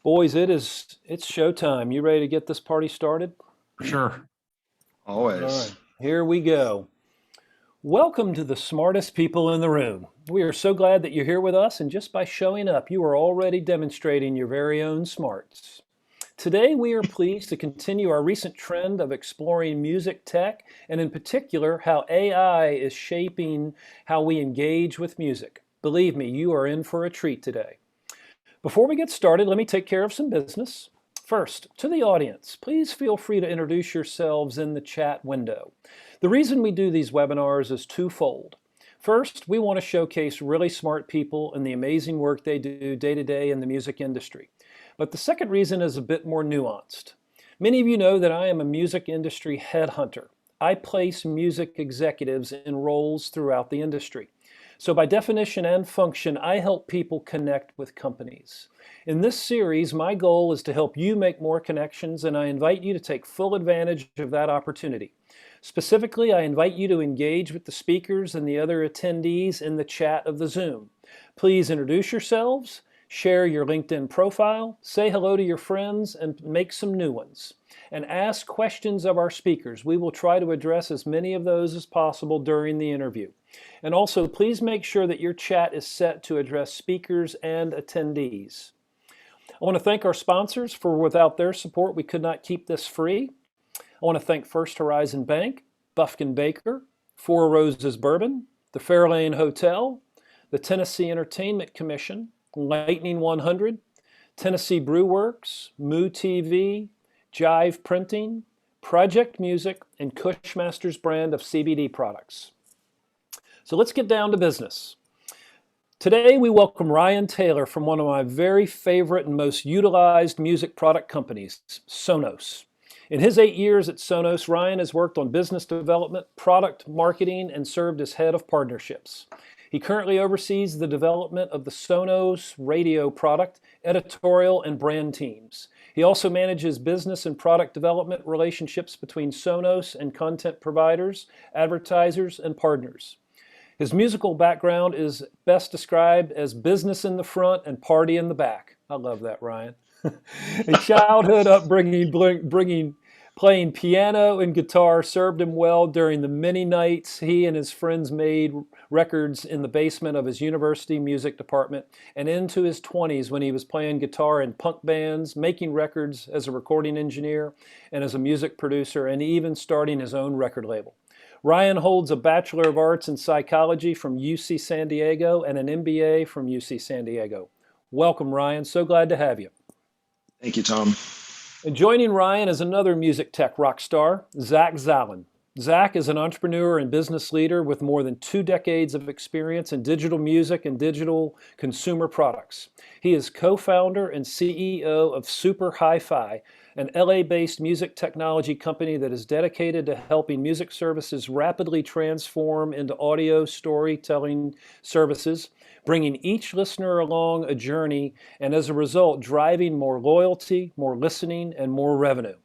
Boys, it's showtime. You ready to get this party started? Sure. All Always. right, here we go. Welcome to the smartest people in the room. We are so glad that you're here with us, and just by showing up, you are already demonstrating your very own smarts. Today, we are pleased to continue our recent trend of exploring music tech, and in particular, how AI is shaping how we engage with music. Believe me, you are in for a treat today. Before we get started, let me take care of some business. First, to the audience, please feel free to introduce yourselves in the chat window. The reason we do these webinars is twofold. First, we want to showcase really smart people and the amazing work they do day to day in the music industry. But the second reason is a bit more nuanced. Many of you know that I am a music industry headhunter. I place music executives in roles throughout the industry. So by definition and function, I help people connect with companies. In this series, my goal is to help you make more connections, and I invite you to take full advantage of that opportunity. Specifically, I invite you to engage with the speakers and the other attendees in the chat of the Zoom. Please introduce yourselves, share your LinkedIn profile, say hello to your friends, and make some new ones. And ask questions of our speakers. We will try to address as many of those as possible during the interview. And also, please make sure that your chat is set to address speakers and attendees. I want to thank our sponsors, for without their support, we could not keep this free. I want to thank First Horizon Bank, Bufkin Baker, Four Roses Bourbon, the Fairlane Hotel, the Tennessee Entertainment Commission, Lightning 100, Tennessee Brew Works, Moo TV, Jive Printing, Project Music, and Cushmaster's brand of CBD products. So let's get down to business. Today we welcome Ryan Taylor from one of my very favorite and most utilized music product companies, Sonos. In his 8 years at Sonos, Ryan has worked on business development, product marketing, and served as head of partnerships. He currently oversees the development of the Sonos radio product, editorial, and brand teams. He also manages business and product development relationships between Sonos and content providers, advertisers, and partners. His musical background is best described as business in the front and party in the back. I love that, Ryan. A childhood upbringing playing piano and guitar served him well during the many nights he and his friends made records in the basement of his university music department, and into his 20s when he was playing guitar in punk bands, making records as a recording engineer and as a music producer, and even starting his own record label. Ryan holds a Bachelor of Arts in Psychology from UC San Diego and an MBA from UC San Diego. Welcome, Ryan. So glad to have you. Thank you, Tom. And joining Ryan is another music tech rock star, Zack Zalon. Zack is an entrepreneur and business leader with more than 2 decades of experience in digital music and digital consumer products. He is co-founder and CEO of Super Hi-Fi, an LA-based music technology company that is dedicated to helping music services rapidly transform into audio storytelling services, bringing each listener along a journey, and as a result, driving more loyalty, more listening, and more revenue.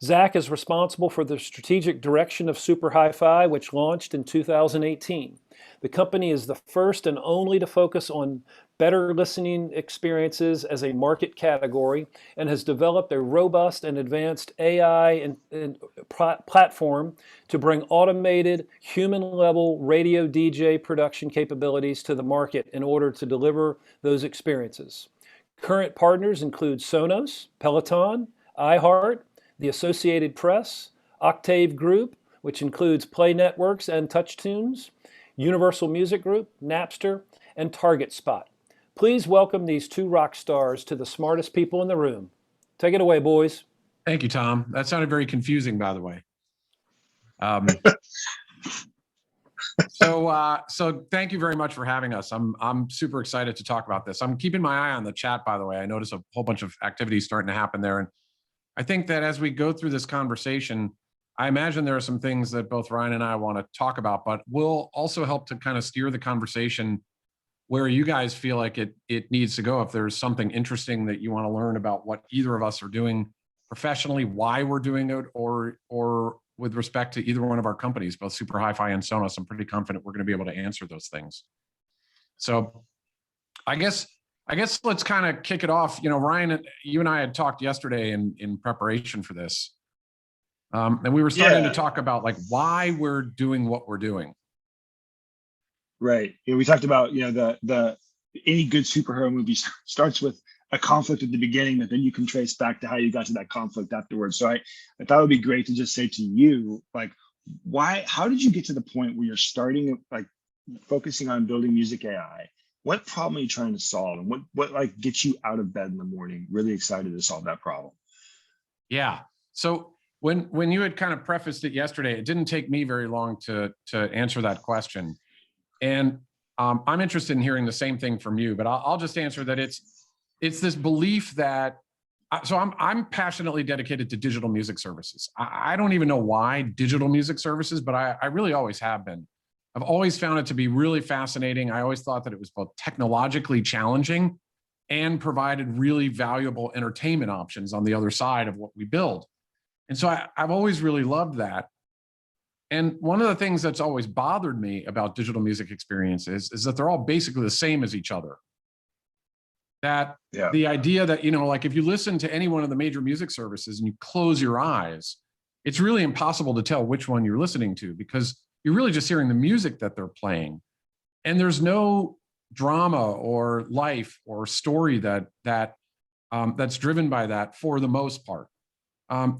Zack is responsible for the strategic direction of Super Hi-Fi, which launched in 2018. The company is the first and only to focus on better listening experiences as a market category, and has developed a robust and advanced AI platform to automate automated, human-level radio DJ production capabilities to the market in order to deliver those experiences. Current partners include Sonos, Peloton, iHeart, the Associated Press, Octave Group, which includes Play Networks and TouchTunes, Universal Music Group, Napster, and Target Spot. Please welcome these 2 rock stars to the smartest people in the room. Take it away, boys. Thank you, Tom. That sounded very confusing, by the way. So thank you very much for having us. I'm super excited to talk about this. I'm keeping my eye on the chat, by the way. I notice a whole bunch of activities starting to happen there. And I think that as we go through this conversation, I imagine there are some things that both Ryan and I want to talk about, but we'll also help to kind of steer the conversation where you guys feel like it needs to go. If there's something interesting that you want to learn about what either of us are doing professionally, why we're doing it, or with respect to either one of our companies, both Super Hi-Fi and Sonos, I'm pretty confident we're going to be able to answer those things. So I guess I guess let's kind of kick it off. You know, Ryan, you and I had talked yesterday in preparation for this. And we were starting to talk about like why we're doing what we're doing. Right. We talked about, the any good superhero movie starts with a conflict at the beginning that then you can trace back to how you got to that conflict afterwards. So I thought it would be great to just say to you, like, how did you get to the point where you're starting like focusing on building music AI? What problem are you trying to solve? And what like gets you out of bed in the morning, really excited to solve that problem? Yeah. So when you had kind of prefaced it yesterday, it didn't take me very long to answer that question. And I'm interested in hearing the same thing from you, but I'll just answer that it's this belief that, so I'm passionately dedicated to digital music services. I don't even know why digital music services, but I really always have been. I've always found it to be really fascinating. I always thought that it was both technologically challenging and provided really valuable entertainment options on the other side of what we build. And so I've always really loved that. And one of the things that's always bothered me about digital music experiences is that they're all basically the same as each other. That the idea that, like if you listen to any one of the major music services and you close your eyes, it's really impossible to tell which one you're listening to because you're really just hearing the music that they're playing. And there's no drama or life or story that's driven by that for the most part.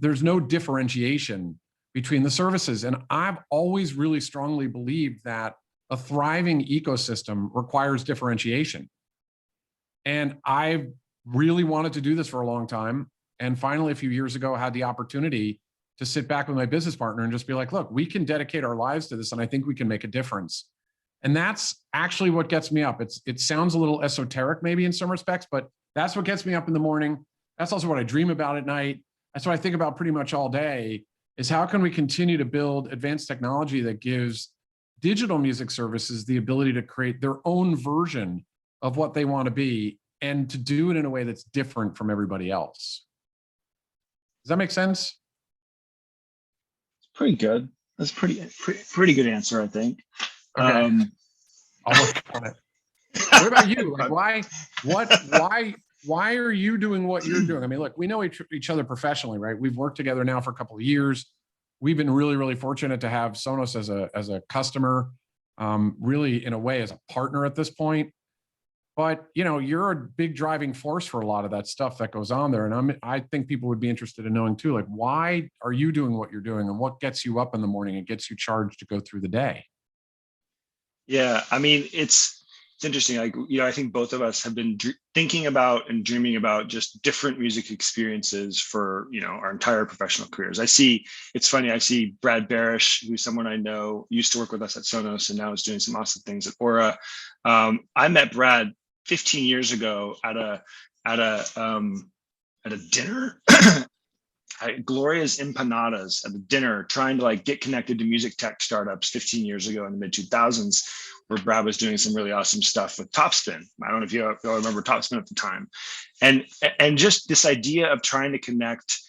There's no differentiation between the services. And I've always really strongly believed that a thriving ecosystem requires differentiation. And I really wanted to do this for a long time. And finally, a few years ago, I had the opportunity to sit back with my business partner and just be like, look, we can dedicate our lives to this. And I think we can make a difference. And that's actually what gets me up. It sounds a little esoteric maybe in some respects, but that's what gets me up in the morning. That's also what I dream about at night. That's what I think about pretty much all day is how can we continue to build advanced technology that gives digital music services the ability to create their own version of what they want to be and to do it in a way that's different from everybody else. Does that make sense? Pretty good. That's pretty good answer, I think. Okay. I'll work on it. What about you? Like why are you doing what you're doing? I mean, look, we know each other professionally, right? We've worked together now for a couple of years. We've been really, really fortunate to have Sonos as a customer, really in a way as a partner at this point. But you're a big driving force for a lot of that stuff that goes on there. And I think people would be interested in knowing too, like, why are you doing what you're doing and what gets you up in the morning and gets you charged to go through the day? Yeah, I mean, it's interesting. Like, I think both of us have been thinking about and dreaming about just different music experiences for, our entire professional careers. It's funny, I see Brad Barish, who's someone I know, used to work with us at Sonos and now is doing some awesome things at Aura. I met Brad 15 years ago at a dinner. Gloria's Empanadas at the dinner, trying to like get connected to music tech startups 15 years ago in the mid 2000s, where Brad was doing some really awesome stuff with Topspin. I don't know if you all remember Topspin at the time, and just this idea of trying to connect,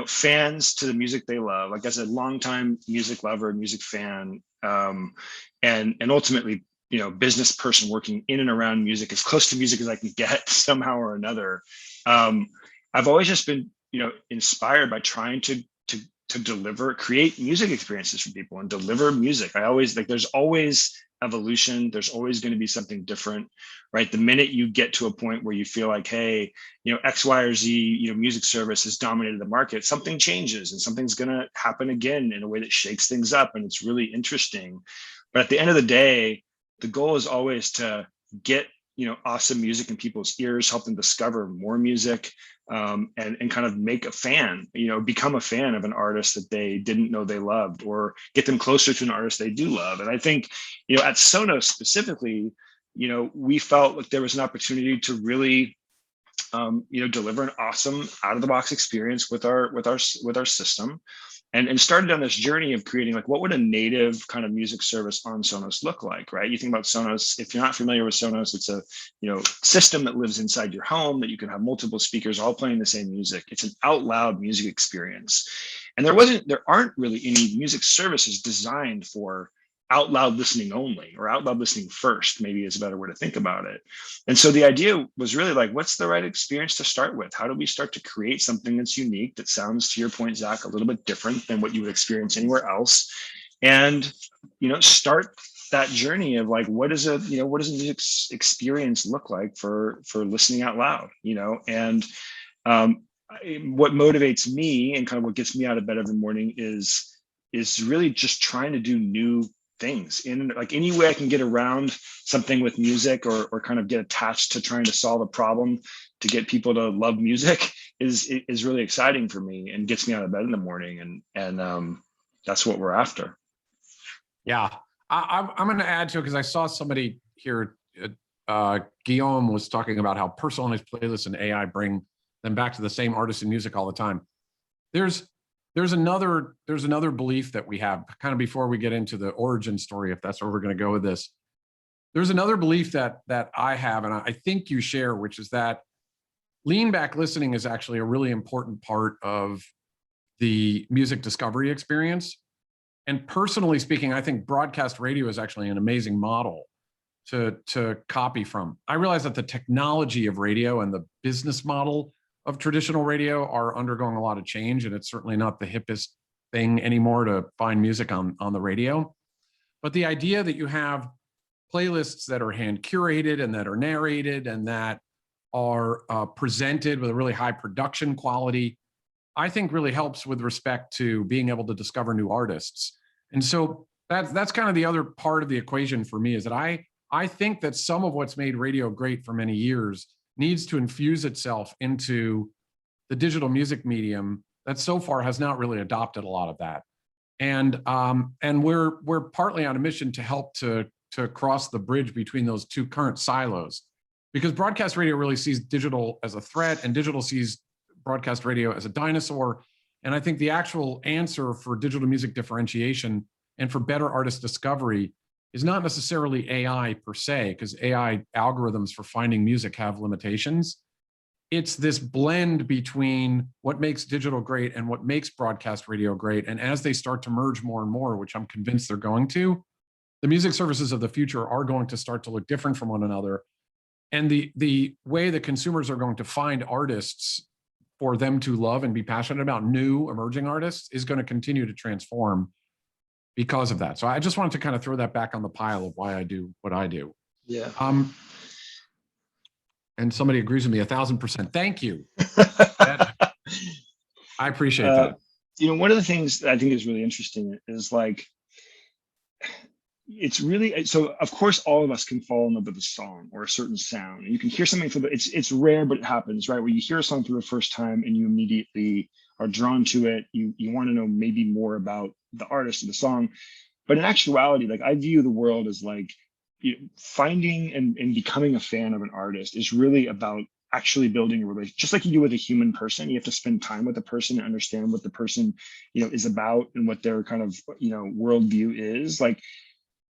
fans to the music they love. Like as a longtime music lover, music fan, and ultimately, business person working in and around music, as close to music as I can get somehow or another. I've always just been inspired by trying to create music experiences for people and deliver music. I always there's always evolution. There's always going to be something different, right? The minute you get to a point where you feel like, hey, X, Y, or Z, music service has dominated the market, something changes and something's going to happen again in a way that shakes things up. And it's really interesting. But at the end of the day, the goal is always to get awesome music in people's ears, help them discover more music, and kind of make a fan, become a fan of an artist that they didn't know they loved, or get them closer to an artist they do love. And I think, at Sonos specifically, we felt like there was an opportunity to really, deliver an awesome out of the box experience with our system. And started on this journey of creating like, what would a native kind of music service on Sonos look like, right? You think about Sonos, if you're not familiar with Sonos, it's a system that lives inside your home that you can have multiple speakers all playing the same music. It's an out loud music experience. And there aren't really any music services designed for out loud listening only, or out loud listening first, maybe is a better way to think about it. And so the idea was really like, what's the right experience to start with? How do we start to create something that's unique, that sounds, to your point, Zach, a little bit different than what you would experience anywhere else? And, start that journey of like, what does a music experience look like for listening out loud, and what motivates me and kind of what gets me out of bed every morning is really just trying to do new things in like any way I can get around something with music, or kind of get attached to trying to solve a problem to get people to love music is really exciting for me and gets me out of bed in the morning. And that's what we're after. Yeah, I'm going to add to it because I saw somebody here. Guillaume was talking about how personalized playlists and AI bring them back to the same artist and music all the time. There's another belief that we have, kind of before we get into the origin story, if that's where we're going to go with this. There's another belief that I have, and I think you share, which is that lean back listening is actually a really important part of the music discovery experience. And personally speaking, I think broadcast radio is actually an amazing model to copy from. I realize that the technology of radio and the business model of traditional radio are undergoing a lot of change, and it's certainly not the hippest thing anymore to find music on the radio. But the idea that you have playlists that are hand curated and that are narrated and that are presented with a really high production quality, I think really helps with respect to being able to discover new artists. And so that's kind of the other part of the equation for me, is that I think that some of what's made radio great for many years needs to infuse itself into the digital music medium that so far has not really adopted a lot of that. And we're partly on a mission to help to cross the bridge between those two current silos, because broadcast radio really sees digital as a threat and digital sees broadcast radio as a dinosaur. And I think the actual answer for digital music differentiation and for better artist discovery is not necessarily AI per se, because AI algorithms for finding music have limitations. It's this blend between what makes digital great and what makes broadcast radio great. And as they start to merge more and more, which I'm convinced they're going to, the music services of the future are going to start to look different from one another. And the way that consumers are going to find artists for them to love and be passionate about, new emerging artists, is going to continue to transform because of that. So I just wanted to kind of throw that back on the pile of why I do what I do. Yeah. And somebody agrees with me 1,000%. Thank you. I appreciate that. One of the things that I think is really interesting is like, it's really, so of course all of us can fall in love with a song or a certain sound. You can hear something it's rare, but it happens, right? Where you hear a song for the first time and you immediately are drawn to it. You want to know maybe more about the artist or the song. But in actuality, like, I view the world as like, finding and becoming a fan of an artist is really about actually building a relationship, just like you do with a human person. You have to spend time with the person and understand what the person, is about and what their kind of, worldview is. Like,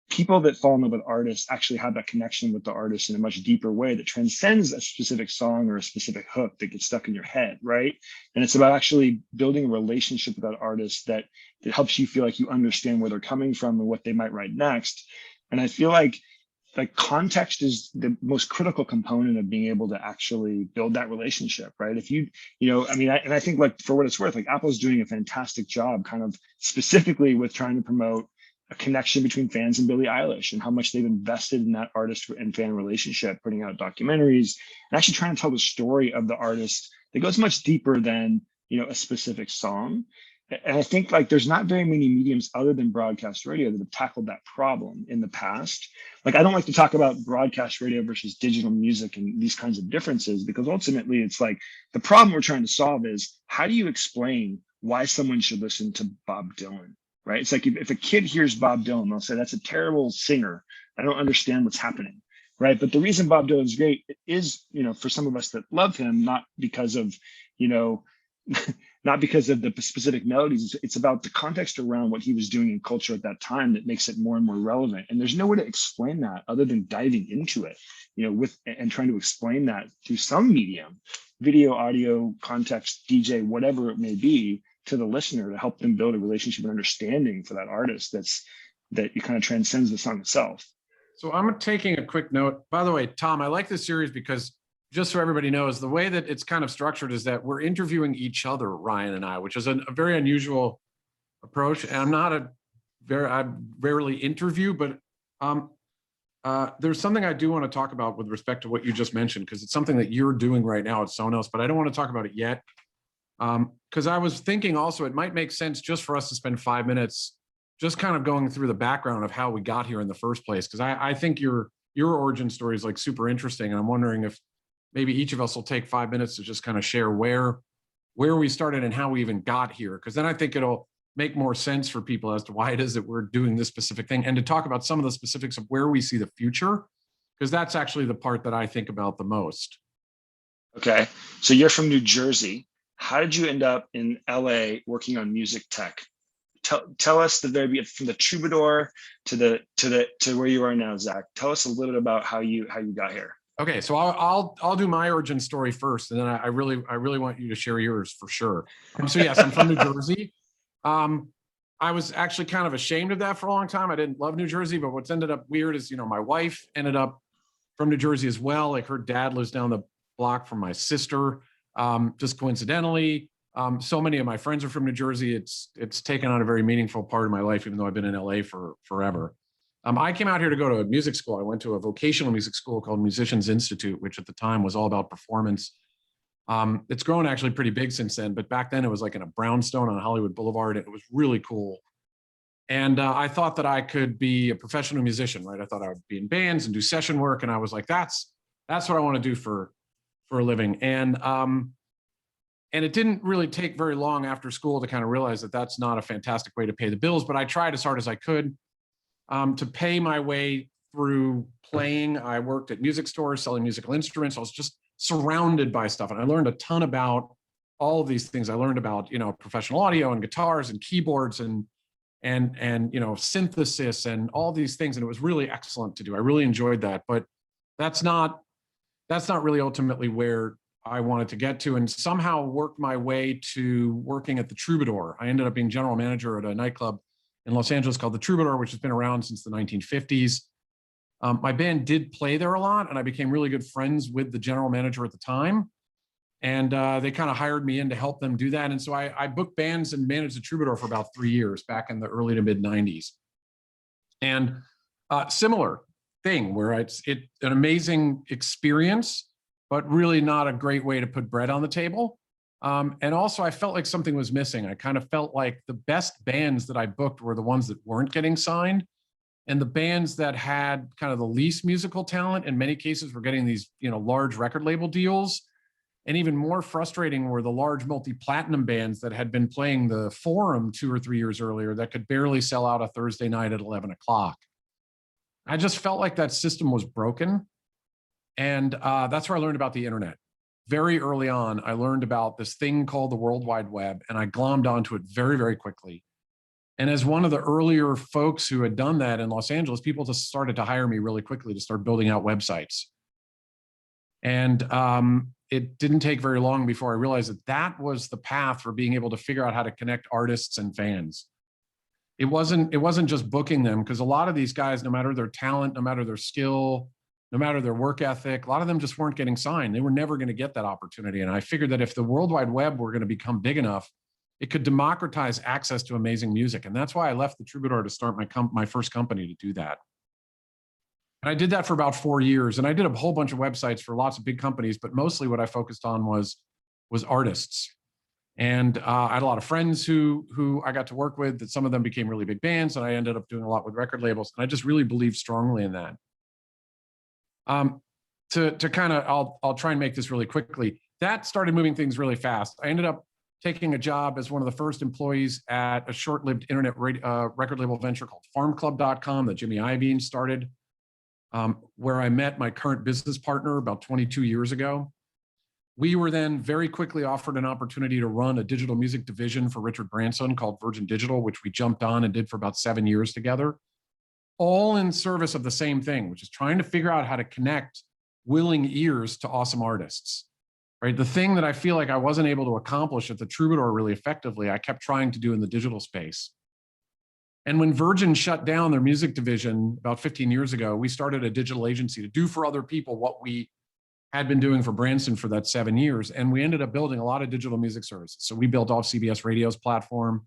people that fall in love with artists actually have that connection with the artist in a much deeper way that transcends a specific song or a specific hook that gets stuck in your head, right? And it's about actually building a relationship with that artist that helps you feel like you understand where they're coming from and what they might write next. And I feel like context is the most critical component of being able to actually build that relationship, right? If I think, like, for what it's worth, like, Apple's doing a fantastic job kind of specifically with trying to promote a connection between fans and Billie Eilish, and how much they've invested in that artist and fan relationship, putting out documentaries and actually trying to tell the story of the artist that goes much deeper than, a specific song. And I think, like, there's not very many mediums other than broadcast radio that have tackled that problem in the past. Like, I don't like to talk about broadcast radio versus digital music and these kinds of differences, because ultimately it's like, the problem we're trying to solve is, how do you explain why someone should listen to Bob Dylan? Right? It's like, if a kid hears Bob Dylan, they'll say, that's a terrible singer. I don't understand what's happening. Right? But the reason Bob Dylan's great is, for some of us that love him, not because of, not because of the specific melodies. It's about the context around what he was doing in culture at that time that makes it more and more relevant. And there's no way to explain that other than diving into it, and trying to explain that through some medium, video, audio, context, DJ, whatever it may be, to the listener, to help them build a relationship and understanding for that artist that it kind of transcends the song itself. So I'm taking a quick note. By the way, Tom, I like this series because just so everybody knows, the way that it's kind of structured is that we're interviewing each other, Ryan and I, which is a very unusual approach. And I rarely interview, but there's something I do want to talk about with respect to what you just mentioned, because it's something that you're doing right now at Sonos, but I don't want to talk about it yet. Because I was thinking also it might make sense just for us to spend 5 minutes just kind of going through the background of how we got here in the first place. Because I think your origin story is like super interesting. And I'm wondering if maybe each of us will take 5 minutes to just kind of share where we started and how we even got here. Because then I think it'll make more sense for people as to why it is that we're doing this specific thing, and to talk about some of the specifics of where we see the future, because that's actually the part that I think about the most. Okay. So you're from New Jersey. How did you end up in LA working on music tech? Tell us the very beginning, from the Troubadour to where you are now, Zach. Tell us a little bit about how you got here. Okay, so I'll do my origin story first, and then I really want you to share yours for sure. So yes, I'm from New Jersey. I was actually kind of ashamed of that for a long time. I didn't love New Jersey, but what's ended up weird is, my wife ended up from New Jersey as well. Like, her dad lives down the block from my sister. Just coincidentally, so many of my friends are from New Jersey. It's taken on a very meaningful part of my life, even though I've been in LA for forever. I came out here to go to a music school. I went to a vocational music school called Musicians Institute, which at the time was all about performance. It's grown actually pretty big since then, but back then it was like in a brownstone on Hollywood Boulevard. It was really cool. And I thought that I could be a professional musician, right? I thought I would be in bands and do session work. And I was like, that's what I want to do for a living. And it didn't really take very long after school to kind of realize that that's not a fantastic way to pay the bills, but I tried as hard as I could to pay my way through playing. I worked at music stores selling musical instruments. I was just surrounded by stuff. And I learned a ton about all of these things. I learned about, professional audio and guitars and keyboards and synthesis and all these things. And it was really excellent to do. I really enjoyed that, but that's not really ultimately where I wanted to get to, and somehow worked my way to working at the Troubadour. I ended up being general manager at a nightclub in Los Angeles called the Troubadour, which has been around since the 1950s. My band did play there a lot, and I became really good friends with the general manager at the time. And they kind of hired me in to help them do that. And so I booked bands and managed the Troubadour for about 3 years back in the early to mid 90s. And similar thing where it's an amazing experience, but really not a great way to put bread on the table. And also I felt like something was missing. I kind of felt like the best bands that I booked were the ones that weren't getting signed. And the bands that had kind of the least musical talent, in many cases, were getting these, large record label deals. And even more frustrating were the large multi-platinum bands that had been playing the Forum 2 or 3 years earlier that could barely sell out a Thursday night at 11 o'clock. I just felt like that system was broken. And that's where I learned about the internet. Very early on, I learned about this thing called the World Wide Web, and I glommed onto it very, very quickly. And as one of the earlier folks who had done that in Los Angeles, people just started to hire me really quickly to start building out websites. And it didn't take very long before I realized that that was the path for being able to figure out how to connect artists and fans. It wasn't just booking them, because a lot of these guys, no matter their talent, no matter their skill, no matter their work ethic, a lot of them just weren't getting signed. They were never going to get that opportunity. And I figured that if the World Wide Web were going to become big enough, it could democratize access to amazing music. And that's why I left the Troubadour to start my first company to do that. And I did that for about 4 years. And I did a whole bunch of websites for lots of big companies, but mostly what I focused on was artists. And I had a lot of friends who I got to work with, that some of them became really big bands, and I ended up doing a lot with record labels. And I just really believed strongly in that. To kind of, I'll try and make this really quickly. That started moving things really fast. I ended up taking a job as one of the first employees at a short-lived internet record label venture called farmclub.com that Jimmy Iovine started, where I met my current business partner about 22 years ago. We were then very quickly offered an opportunity to run a digital music division for Richard Branson called Virgin Digital, which we jumped on and did for about 7 years together, all in service of the same thing, which is trying to figure out how to connect willing ears to awesome artists. Right? The thing that I feel like I wasn't able to accomplish at the Troubadour really effectively, I kept trying to do in the digital space. And when Virgin shut down their music division about 15 years ago, we started a digital agency to do for other people what we had been doing for Branson for that 7 years. And we ended up building a lot of digital music services. So we built off CBS Radio's platform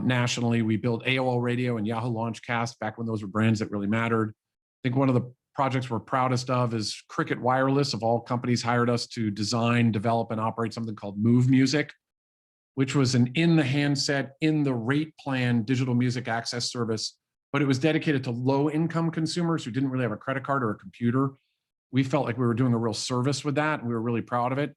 nationally. We built AOL Radio and Yahoo Launchcast back when those were brands that really mattered. I think one of the projects we're proudest of is Cricket Wireless, of all companies, hired us to design, develop, and operate something called Move Music, which was an in the handset, in the rate plan digital music access service, but it was dedicated to low income consumers who didn't really have a credit card or a computer. We felt like we were doing a real service with that, and we were really proud of it.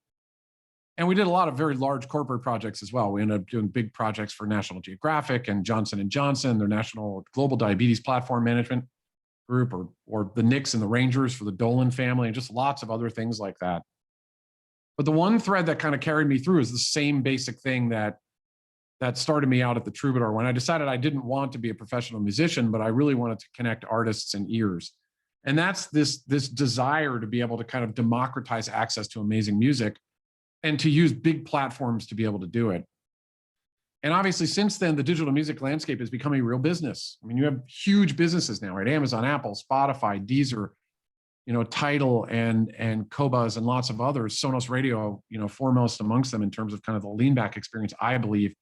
And we did a lot of very large corporate projects as well. We ended up doing big projects for National Geographic and Johnson & Johnson, their national global diabetes platform management group, or the Knicks and the Rangers for the Dolan family, and just lots of other things like that. But the one thread that kind of carried me through is the same basic thing that started me out at the Troubadour, when I decided I didn't want to be a professional musician, but I really wanted to connect artists and ears. And that's this desire to be able to kind of democratize access to amazing music and to use big platforms to be able to do it. And obviously, since then, the digital music landscape has become a real business. I mean, you have huge businesses now, right? Amazon, Apple, Spotify, Deezer, Tidal and Qobuz and lots of others. Sonos Radio, foremost amongst them in terms of kind of the lean back experience, I believe.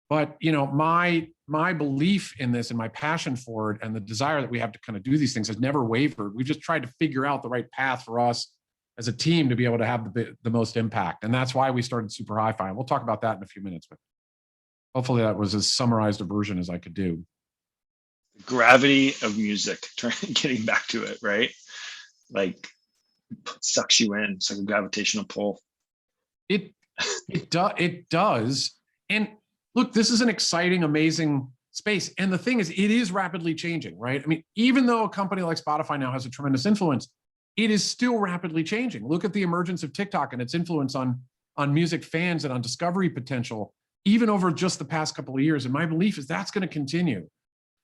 But my belief in this and my passion for it and the desire that we have to kind of do these things has never wavered. We've just tried to figure out the right path for us as a team to be able to have the most impact. And that's why we started Super Hi-Fi. And we'll talk about that in a few minutes, but hopefully that was as summarized a version as I could do. The gravity of music, getting back to it, right? Like sucks you in. It's like a gravitational pull. It does. And look, this is an exciting, amazing space. And the thing is, it is rapidly changing, right? I mean, even though a company like Spotify now has a tremendous influence, it is still rapidly changing. Look at the emergence of TikTok and its influence on music fans and on discovery potential, even over just the past couple of years. And my belief is that's going to continue.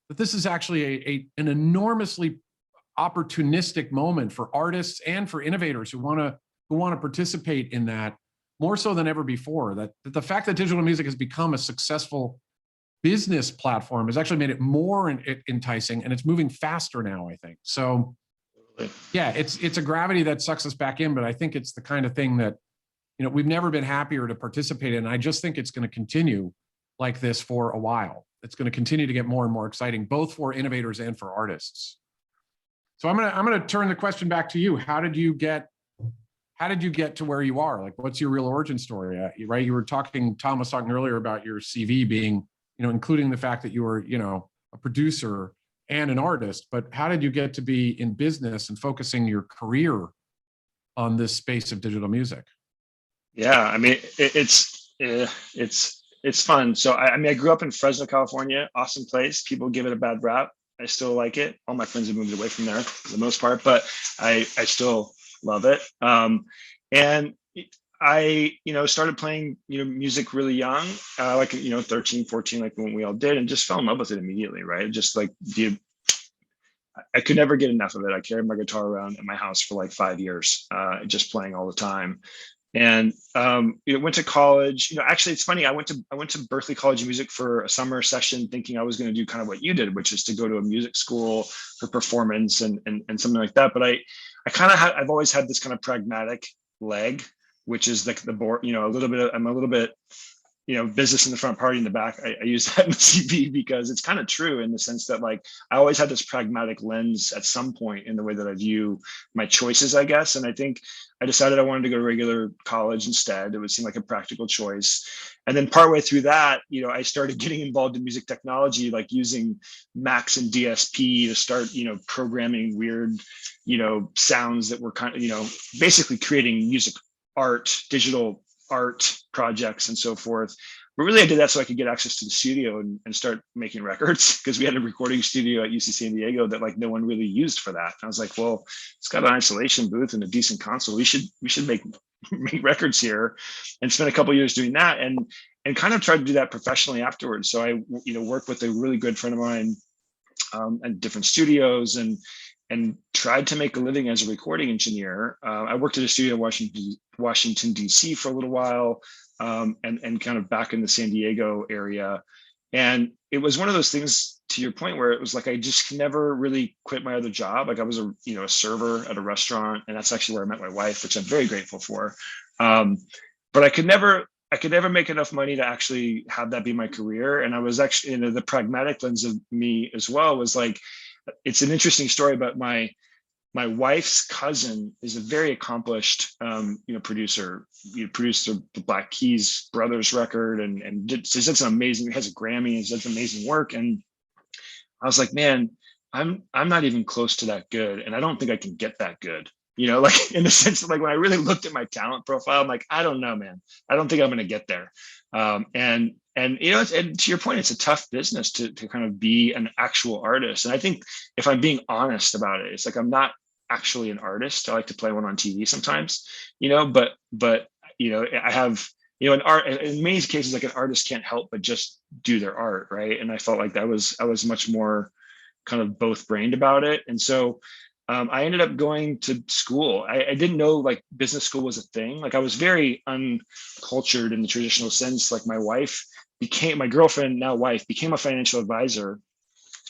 That this is actually an enormously opportunistic moment for artists and for innovators who want to participate in that more so than ever before. That the fact that digital music has become a successful business platform has actually made it more enticing, and it's moving faster now, I think. So yeah, it's a gravity that sucks us back in, but I think it's the kind of thing that we've never been happier to participate in. I just think it's going to continue like this for a while. It's going to continue to get more and more exciting, both for innovators and for artists. So I'm gonna turn the question back to you. How did you get to where you are? Like, what's your real origin story? Right? Tom was talking earlier about your CV being, including the fact that you were, a producer and an artist, but how did you get to be in business and focusing your career on this space of digital music? Yeah, I mean, it's fun. So I grew up in Fresno, California, awesome place. People give it a bad rap. I still like it. All my friends have moved away from there for the most part, but I still love it. And I, started playing, music really young, like, 13, 14, like when we all did, and just fell in love with it immediately. Right. Just like I could never get enough of it. I carried my guitar around at my house for like 5 years, just playing all the time. And went to college. Actually, it's funny. I went to Berklee College of Music for a summer session, thinking I was going to do kind of what you did, which is to go to a music school for performance and something like that. But I've always had this kind of pragmatic leg, which is like the board. I'm a little bit, business in the front, party in the back. I use that in the CV because it's kind of true in the sense that like I always had this pragmatic lens at some point in the way that I view my choices, I guess. And I think I decided I wanted to go to regular college instead. It would seem like a practical choice. And then partway through that, I started getting involved in music technology, like using Macs and DSP to start, programming weird, sounds that were kind of, basically creating music art, digital art projects and so forth. But really I did that so I could get access to the studio and start making records, because we had a recording studio at UC San Diego that like no one really used for that. And I was like, well, it's got an isolation booth and a decent console. We should make records here, and spent a couple of years doing that and kind of tried to do that professionally afterwards. So I, worked with a really good friend of mine at different studios and tried to make a living as a recording engineer. I worked at a studio in Washington, DC for a little while, and kind of back in the San Diego area. And it was one of those things, to your point, where it was like I just never really quit my other job. Like I was a server at a restaurant, and that's actually where I met my wife, which I'm very grateful for. Um, but I could never make enough money to actually have that be my career. And I was actually, the pragmatic lens of me as well was like, it's an interesting story, but my wife's cousin is a very accomplished producer. He produced the Black Keys Brothers record, and did some amazing. He has a Grammy and does amazing work. And I was like, man, I'm not even close to that good, and I don't think I can get that good. Like in the sense of like when I really looked at my talent profile, I'm like, I don't know, man. I don't think I'm going to get there. And and to your point, it's a tough business to kind of be an actual artist. And I think if I'm being honest about it, it's like I'm not actually an artist. I like to play one on TV sometimes, but I have in art, in many cases, like an artist can't help but just do their art, right? And I felt like I was much more kind of both brained about it. And so I ended up going to school. I didn't know like business school was a thing. Like I was very uncultured in the traditional sense. Like my girlfriend, now wife, became a financial advisor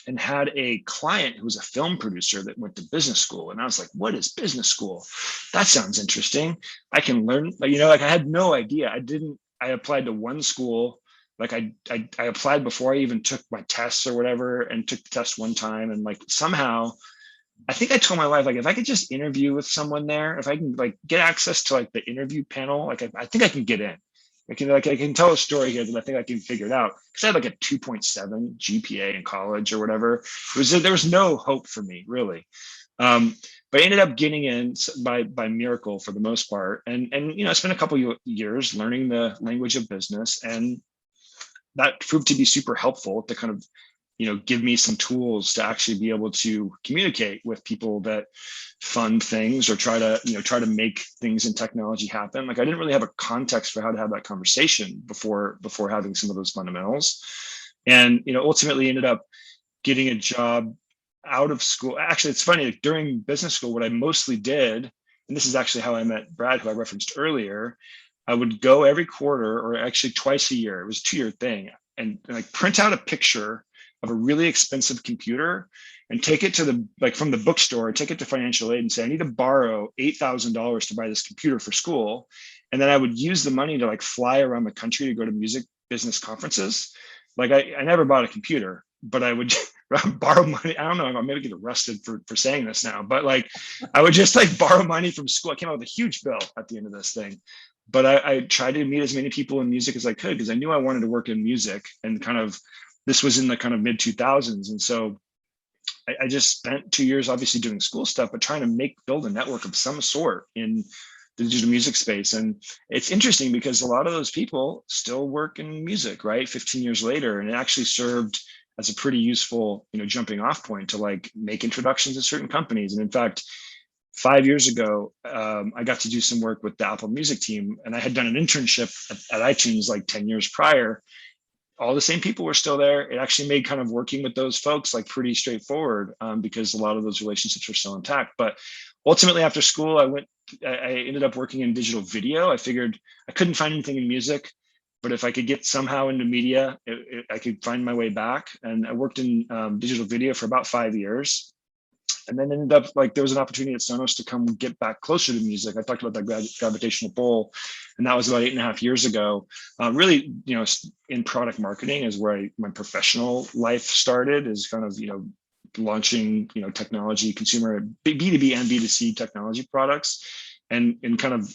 and had a client who was a film producer that went to business school. And I was like, what is business school? That sounds interesting. I can learn, like I had no idea. I applied to one school. Like I applied before I even took my tests or whatever, and took the test one time. And like somehow, I think I told my wife, like, if I could just interview with someone there, if I can like get access to like the interview panel, like I think I can get in. I can tell a story here that I think I can figure it out, because I had like a 2.7 GPA in college or whatever. There was no hope for me really. But I ended up getting in by miracle for the most part. And I spent a couple of years learning the language of business, and that proved to be super helpful to kind of give me some tools to actually be able to communicate with people that fund things or try to make things in technology happen. Like I didn't really have a context for how to have that conversation before having some of those fundamentals. And ultimately ended up getting a job out of school. Actually, it's funny, like during business school, what I mostly did, and this is actually how I met Brad, who I referenced earlier, I would go every quarter, or actually twice a year. It was a 2-year thing, and like print out a picture of a really expensive computer and take it to from the bookstore, take it to financial aid and say, I need to borrow $8,000 to buy this computer for school. And then I would use the money to like fly around the country to go to music business conferences. Like I never bought a computer, but I would borrow money. I don't know, I'll maybe get arrested for saying this now, but like I would just like borrow money from school. I came out with a huge bill at the end of this thing. But I tried to meet as many people in music as I could, because I knew I wanted to work in music, and kind of this was in the kind of mid 2000s. And so I just spent 2 years obviously doing school stuff, but trying to build a network of some sort in the digital music space. And it's interesting because a lot of those people still work in music, right? 15 years later. And it actually served as a pretty useful, jumping off point to like make introductions to certain companies. And in fact, 5 years ago, I got to do some work with the Apple Music team, and I had done an internship at iTunes like 10 years prior. All the same people were still there. It actually made kind of working with those folks like pretty straightforward, because a lot of those relationships are still intact. But ultimately after school, I ended up working in digital video. I figured I couldn't find anything in music, but if I could get somehow into media, I could find my way back. And I worked in digital video for about 5 years. And then ended up like there was an opportunity at Sonos to come get back closer to music. I talked about that gravitational pull, and that was about 8.5 years ago. Really, in product marketing is where my professional life started. Is kind of launching technology, consumer B2B and B2C technology products, and kind of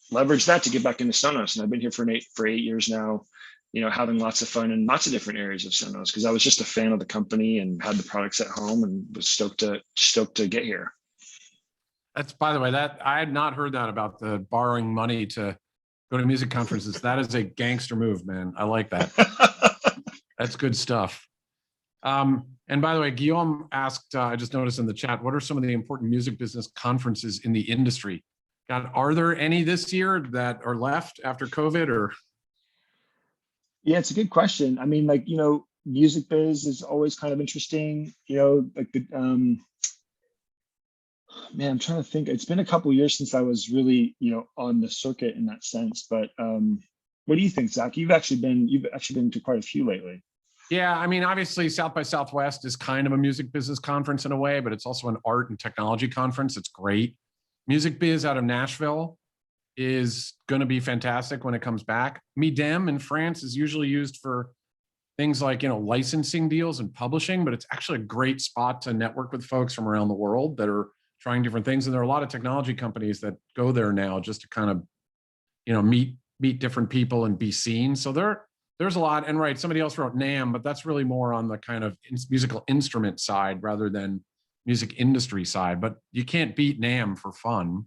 leverage that to get back into Sonos. And I've been here for 8 years now. Having lots of fun in lots of different areas of Sonos, because I was just a fan of the company and had the products at home and was stoked to get here. That's, by the way, that I had not heard that about the borrowing money to go to music conferences. That is a gangster move, man. I like that. That's good stuff. And by the way, Guillaume asked, I just noticed in the chat, what are some of the important music business conferences in the industry? God, are there any this year that are left after COVID or? Yeah, it's a good question. I mean, like, music biz is always kind of interesting, like the, man, I'm trying to think. It's been a couple of years since I was really, on the circuit in that sense. But what do you think, Zach? You've actually been to quite a few lately. Yeah, I mean, obviously South by Southwest is kind of a music business conference in a way, but it's also an art and technology conference. It's great. Music Biz out of Nashville is going to be fantastic when it comes back. Midem in France is usually used for things like, licensing deals and publishing, but it's actually a great spot to network with folks from around the world that are trying different things. And there are a lot of technology companies that go there now just to kind of, meet different people and be seen. So there's a lot. And right, somebody else wrote NAMM, but that's really more on the kind of musical instrument side rather than music industry side. But you can't beat NAMM for fun.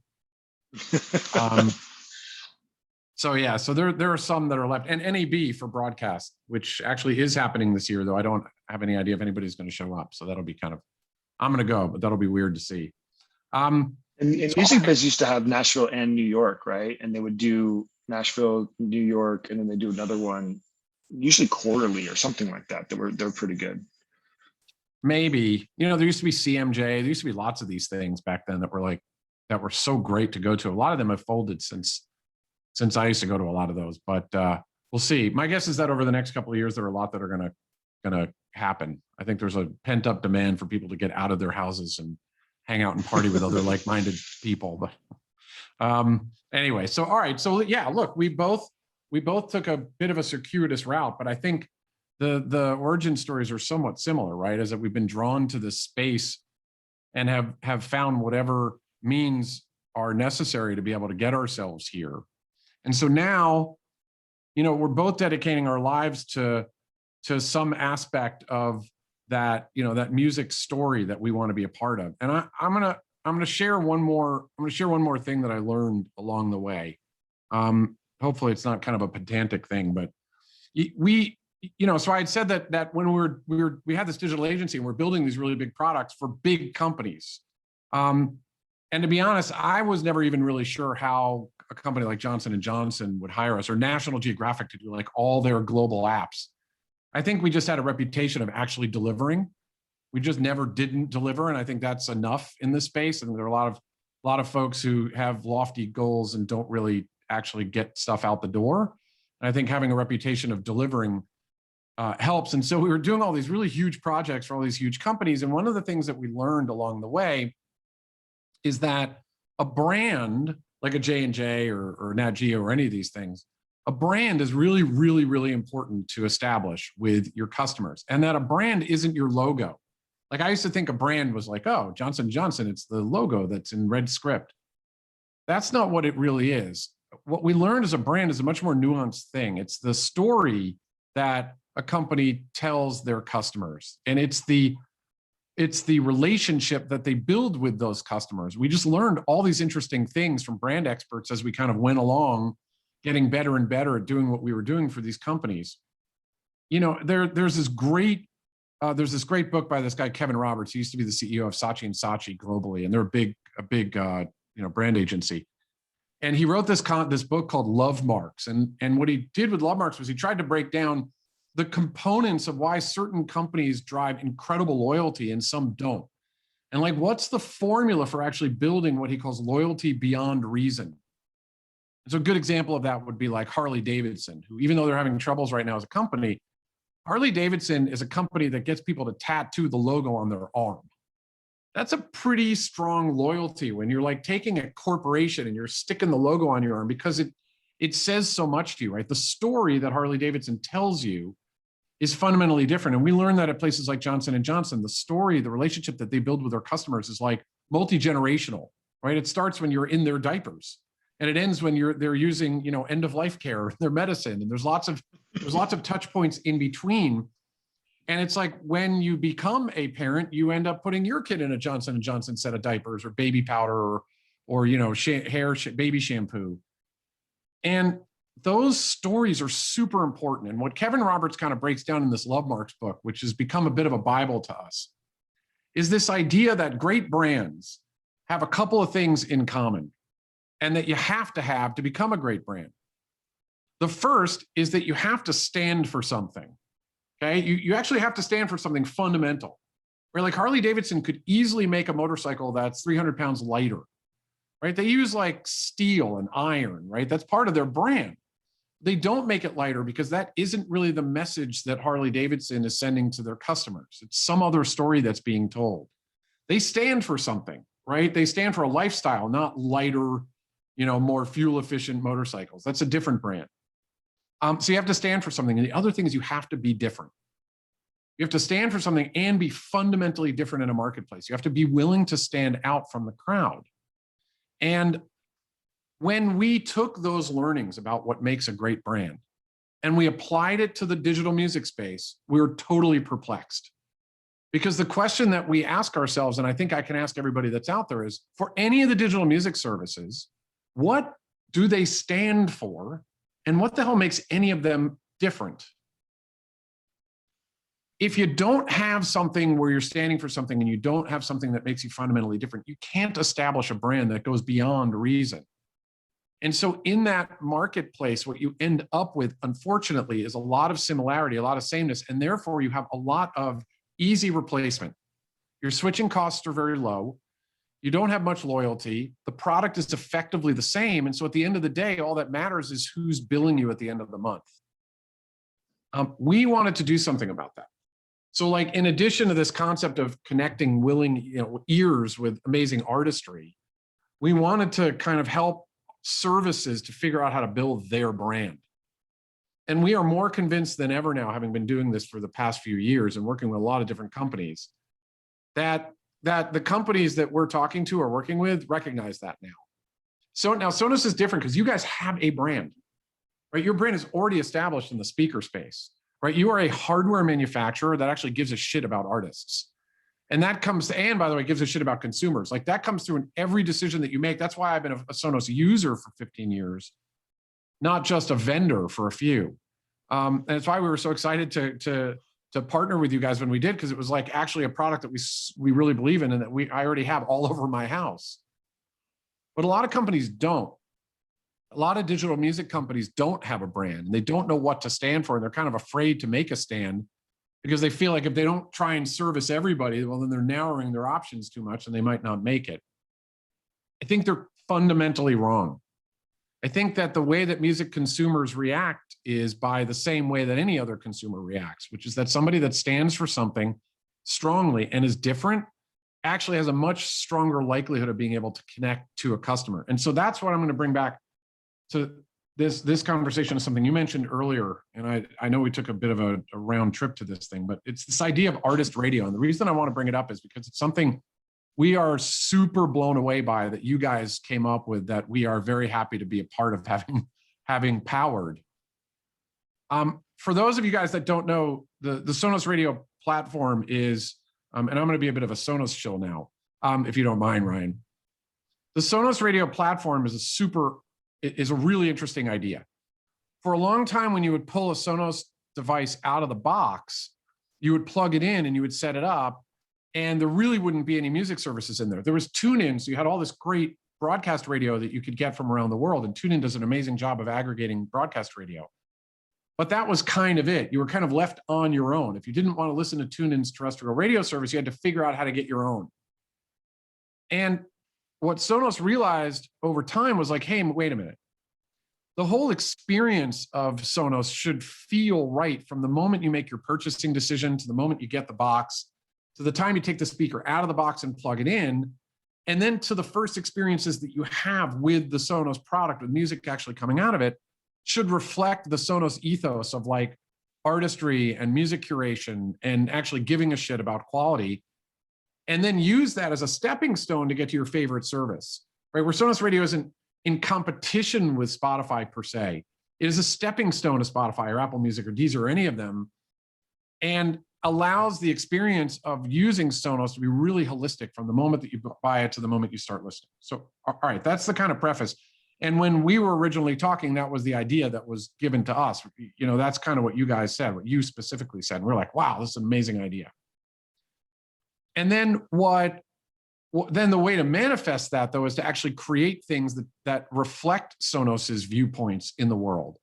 So yeah, so there are some that are left, and NAB for broadcast, which actually is happening this year, though I don't have any idea if anybody's going to show up. So that'll be kind of, I'm going to go, but that'll be weird to see. And Music Biz used to have Nashville and New York, right? And they would do Nashville, New York, and then they do another one, usually quarterly or something like that. They're pretty good. Maybe, there used to be CMJ. There used to be lots of these things back then that were so great to go to. A lot of them have folded since I used to go to a lot of those, but we'll see. My guess is that over the next couple of years, there are a lot that are gonna happen. I think there's a pent up demand for people to get out of their houses and hang out and party with other like-minded people. But anyway, so all right, so yeah, look, we both took a bit of a circuitous route, but I think the origin stories are somewhat similar, right? Is that we've been drawn to this space and have found whatever means are necessary to be able to get ourselves here. And so now, we're both dedicating our lives to some aspect of that, that music story that we want to be a part of. And I'm gonna share one more thing that I learned along the way. Hopefully it's not kind of a pedantic thing, but so I had said that when we had this digital agency and we're building these really big products for big companies. And to be honest, I was never even really sure how a company like Johnson & Johnson would hire us, or National Geographic to do like all their global apps. I think we just had a reputation of actually delivering. We just never didn't deliver. And I think that's enough in this space. And there are a lot of folks who have lofty goals and don't really actually get stuff out the door. And I think having a reputation of delivering helps. And so we were doing all these really huge projects for all these huge companies. And one of the things that we learned along the way is that a brand like a J&J or Nat Geo or any of these things, a brand is really, really, really important to establish with your customers. And that a brand isn't your logo. Like I used to think a brand was like, oh, Johnson & Johnson, it's the logo that's in red script. That's not what it really is. What we learned as a brand is a much more nuanced thing. It's the story that a company tells their customers. And it's the relationship that they build with those customers. We just learned all these interesting things from brand experts as we kind of went along, getting better and better at doing what we were doing for these companies. There's this great book by this guy, Kevin Roberts. He used to be the CEO of Saatchi & Saatchi globally, and they're a big brand agency. And he wrote this book called Love Marks. And what he did with Love Marks was he tried to break down the components of why certain companies drive incredible loyalty and some don't. And like, what's the formula for actually building what he calls loyalty beyond reason? And so a good example of that would be like Harley Davidson, who, even though they're having troubles right now as a company, Harley Davidson is a company that gets people to tattoo the logo on their arm. That's a pretty strong loyalty when you're like taking a corporation and you're sticking the logo on your arm, because it says so much to you, right? The story that Harley Davidson tells you is fundamentally different. And we learned that at places like Johnson & Johnson, the story, the relationship that they build with their customers is like multi-generational, right? It starts when you're in their diapers and it ends when they're using, end of life care, their medicine. And there's lots of touch points in between. And it's like when you become a parent, you end up putting your kid in a Johnson & Johnson set of diapers or baby powder or baby shampoo. And those stories are super important. And what Kevin Roberts kind of breaks down in this Love Marks book, which has become a bit of a Bible to us, is this idea that great brands have a couple of things in common and that you have to become a great brand. The first is that you have to stand for something. Okay, you actually have to stand for something fundamental. Right, like Harley Davidson could easily make a motorcycle that's 300 pounds lighter. Right, they use like steel and iron. Right, that's part of their brand. they don't make it lighter because that isn't really the message that Harley Davidson is sending to their customers. It's some other story that's being told. They stand for something, right? They stand for a lifestyle, not lighter, more fuel efficient motorcycles. That's a different brand. So you have to stand for something. And the other thing is you have to be different. You have to stand for something and be fundamentally different in a marketplace. You have to be willing to stand out from the crowd. And when we took those learnings about what makes a great brand and we applied it to the digital music space, we were totally perplexed. Because the question that we ask ourselves, and I think I can ask everybody that's out there, is for any of the digital music services, what do they stand for? And what the hell makes any of them different? If you don't have something where you're standing for something and you don't have something that makes you fundamentally different, you can't establish a brand that goes beyond reason. And so in that marketplace, what you end up with, unfortunately, is a lot of similarity, a lot of sameness, and therefore you have a lot of easy replacement. Your switching costs are very low. You don't have much loyalty. The product is effectively the same. And so at the end of the day, all that matters is who's billing you at the end of the month. We wanted to do something about that. So like, in addition to this concept of connecting willing ears with amazing artistry, we wanted to kind of help services to figure out how to build their brand. And we are more convinced than ever now, having been doing this for the past few years and working with a lot of different companies, that the companies that we're talking to or working with recognize that now. So now Sonos is different because you guys have a brand, right? Your brand is already established in the speaker space, right? You are a hardware manufacturer that actually gives a shit about artists. And that comes, and by the way, gives a shit about consumers. Like that comes through in every decision that you make. That's why I've been a Sonos user for 15 years, not just a vendor for a few. And it's why we were so excited to partner with you guys when we did, because it was like actually a product that we really believe in and that I already have all over my house. But a lot of companies don't. A lot of digital music companies don't have a brand and they don't know what to stand for. And they're kind of afraid to make a stand because they feel like if they don't try and service everybody, well, then they're narrowing their options too much and they might not make it. I think they're fundamentally wrong. I think that the way that music consumers react is by the same way that any other consumer reacts, which is that somebody that stands for something strongly and is different actually has a much stronger likelihood of being able to connect to a customer. And so that's what I'm going to bring back to this conversation is something you mentioned earlier. And I know we took a bit of a round trip to this thing, but it's this idea of artist radio. And the reason I want to bring it up is because it's something we are super blown away by that you guys came up with, that we are very happy to be a part of having powered. For those of you guys that don't know, the Sonos radio platform is, and I'm going to be a bit of a Sonos shill now, if you don't mind, Ryan. The Sonos radio platform is a really interesting idea. For a long time, when you would pull a Sonos device out of the box, you would plug it in and you would set it up, and there really wouldn't be any music services in there. There was TuneIn, so you had all this great broadcast radio that you could get from around the world, and TuneIn does an amazing job of aggregating broadcast radio. But that was kind of it. You were kind of left on your own. If you didn't want to listen to TuneIn's terrestrial radio service, you had to figure out how to get your own. And what Sonos realized over time was like, hey, wait a minute. The whole experience of Sonos should feel right from the moment you make your purchasing decision to the moment you get the box, to the time you take the speaker out of the box and plug it in, and then to the first experiences that you have with the Sonos product, with music actually coming out of it, should reflect the Sonos ethos of like artistry and music curation and actually giving a shit about quality, and then use that as a stepping stone to get to your favorite service, right? Where Sonos Radio isn't in competition with Spotify per se. It is a stepping stone to Spotify or Apple Music or Deezer or any of them, and allows the experience of using Sonos to be really holistic from the moment that you buy it to the moment you start listening. So, all right, that's the kind of preface. And when we were originally talking, that was the idea that was given to us. You know, that's kind of what you guys said, what you specifically said. And we're like, wow, this is an amazing idea. And then then the way to manifest that, though, is to actually create things that reflect Sonos's viewpoints in the world.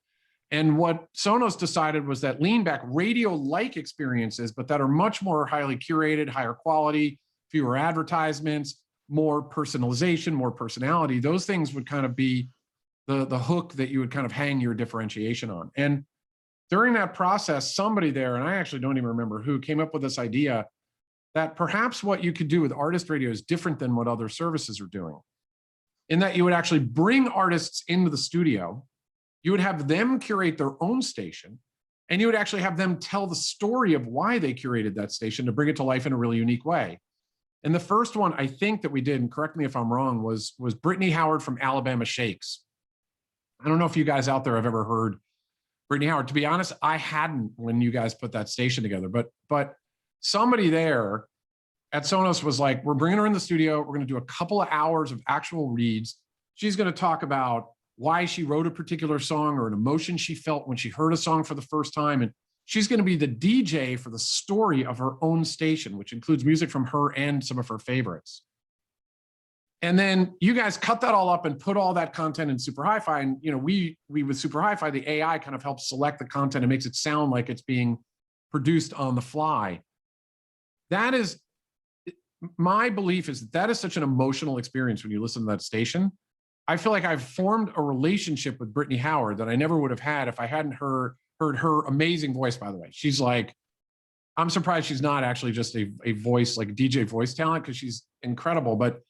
And what Sonos decided was that lean back radio-like experiences, but that are much more highly curated, higher quality, fewer advertisements, more personalization, more personality, those things would kind of be the hook that you would kind of hang your differentiation on. And during that process, somebody there, and I actually don't even remember who, came up with this idea that perhaps what you could do with artist radio is different than what other services are doing, in that you would actually bring artists into the studio, you would have them curate their own station, and you would actually have them tell the story of why they curated that station to bring it to life in a really unique way. And the first one I think that we did, and correct me if I'm wrong, was Brittany Howard from Alabama Shakes. I don't know if you guys out there have ever heard Brittany Howard. To be honest, I hadn't when you guys put that station together, but somebody there at Sonos was like, we're bringing her in the studio. We're going to do a couple of hours of actual reads. She's going to talk about why she wrote a particular song or an emotion she felt when she heard a song for the first time. And she's going to be the DJ for the story of her own station, which includes music from her and some of her favorites. And then you guys cut that all up and put all that content in Super Hi-Fi. And we with Super Hi-Fi, the AI kind of helps select the content and makes it sound like it's being produced on the fly. That is, my belief is that is such an emotional experience when you listen to that station. I feel like I've formed a relationship with Brittany Howard that I never would have had if I hadn't heard her amazing voice, by the way. She's like, I'm surprised she's not actually just a voice, like DJ voice talent, because she's incredible. But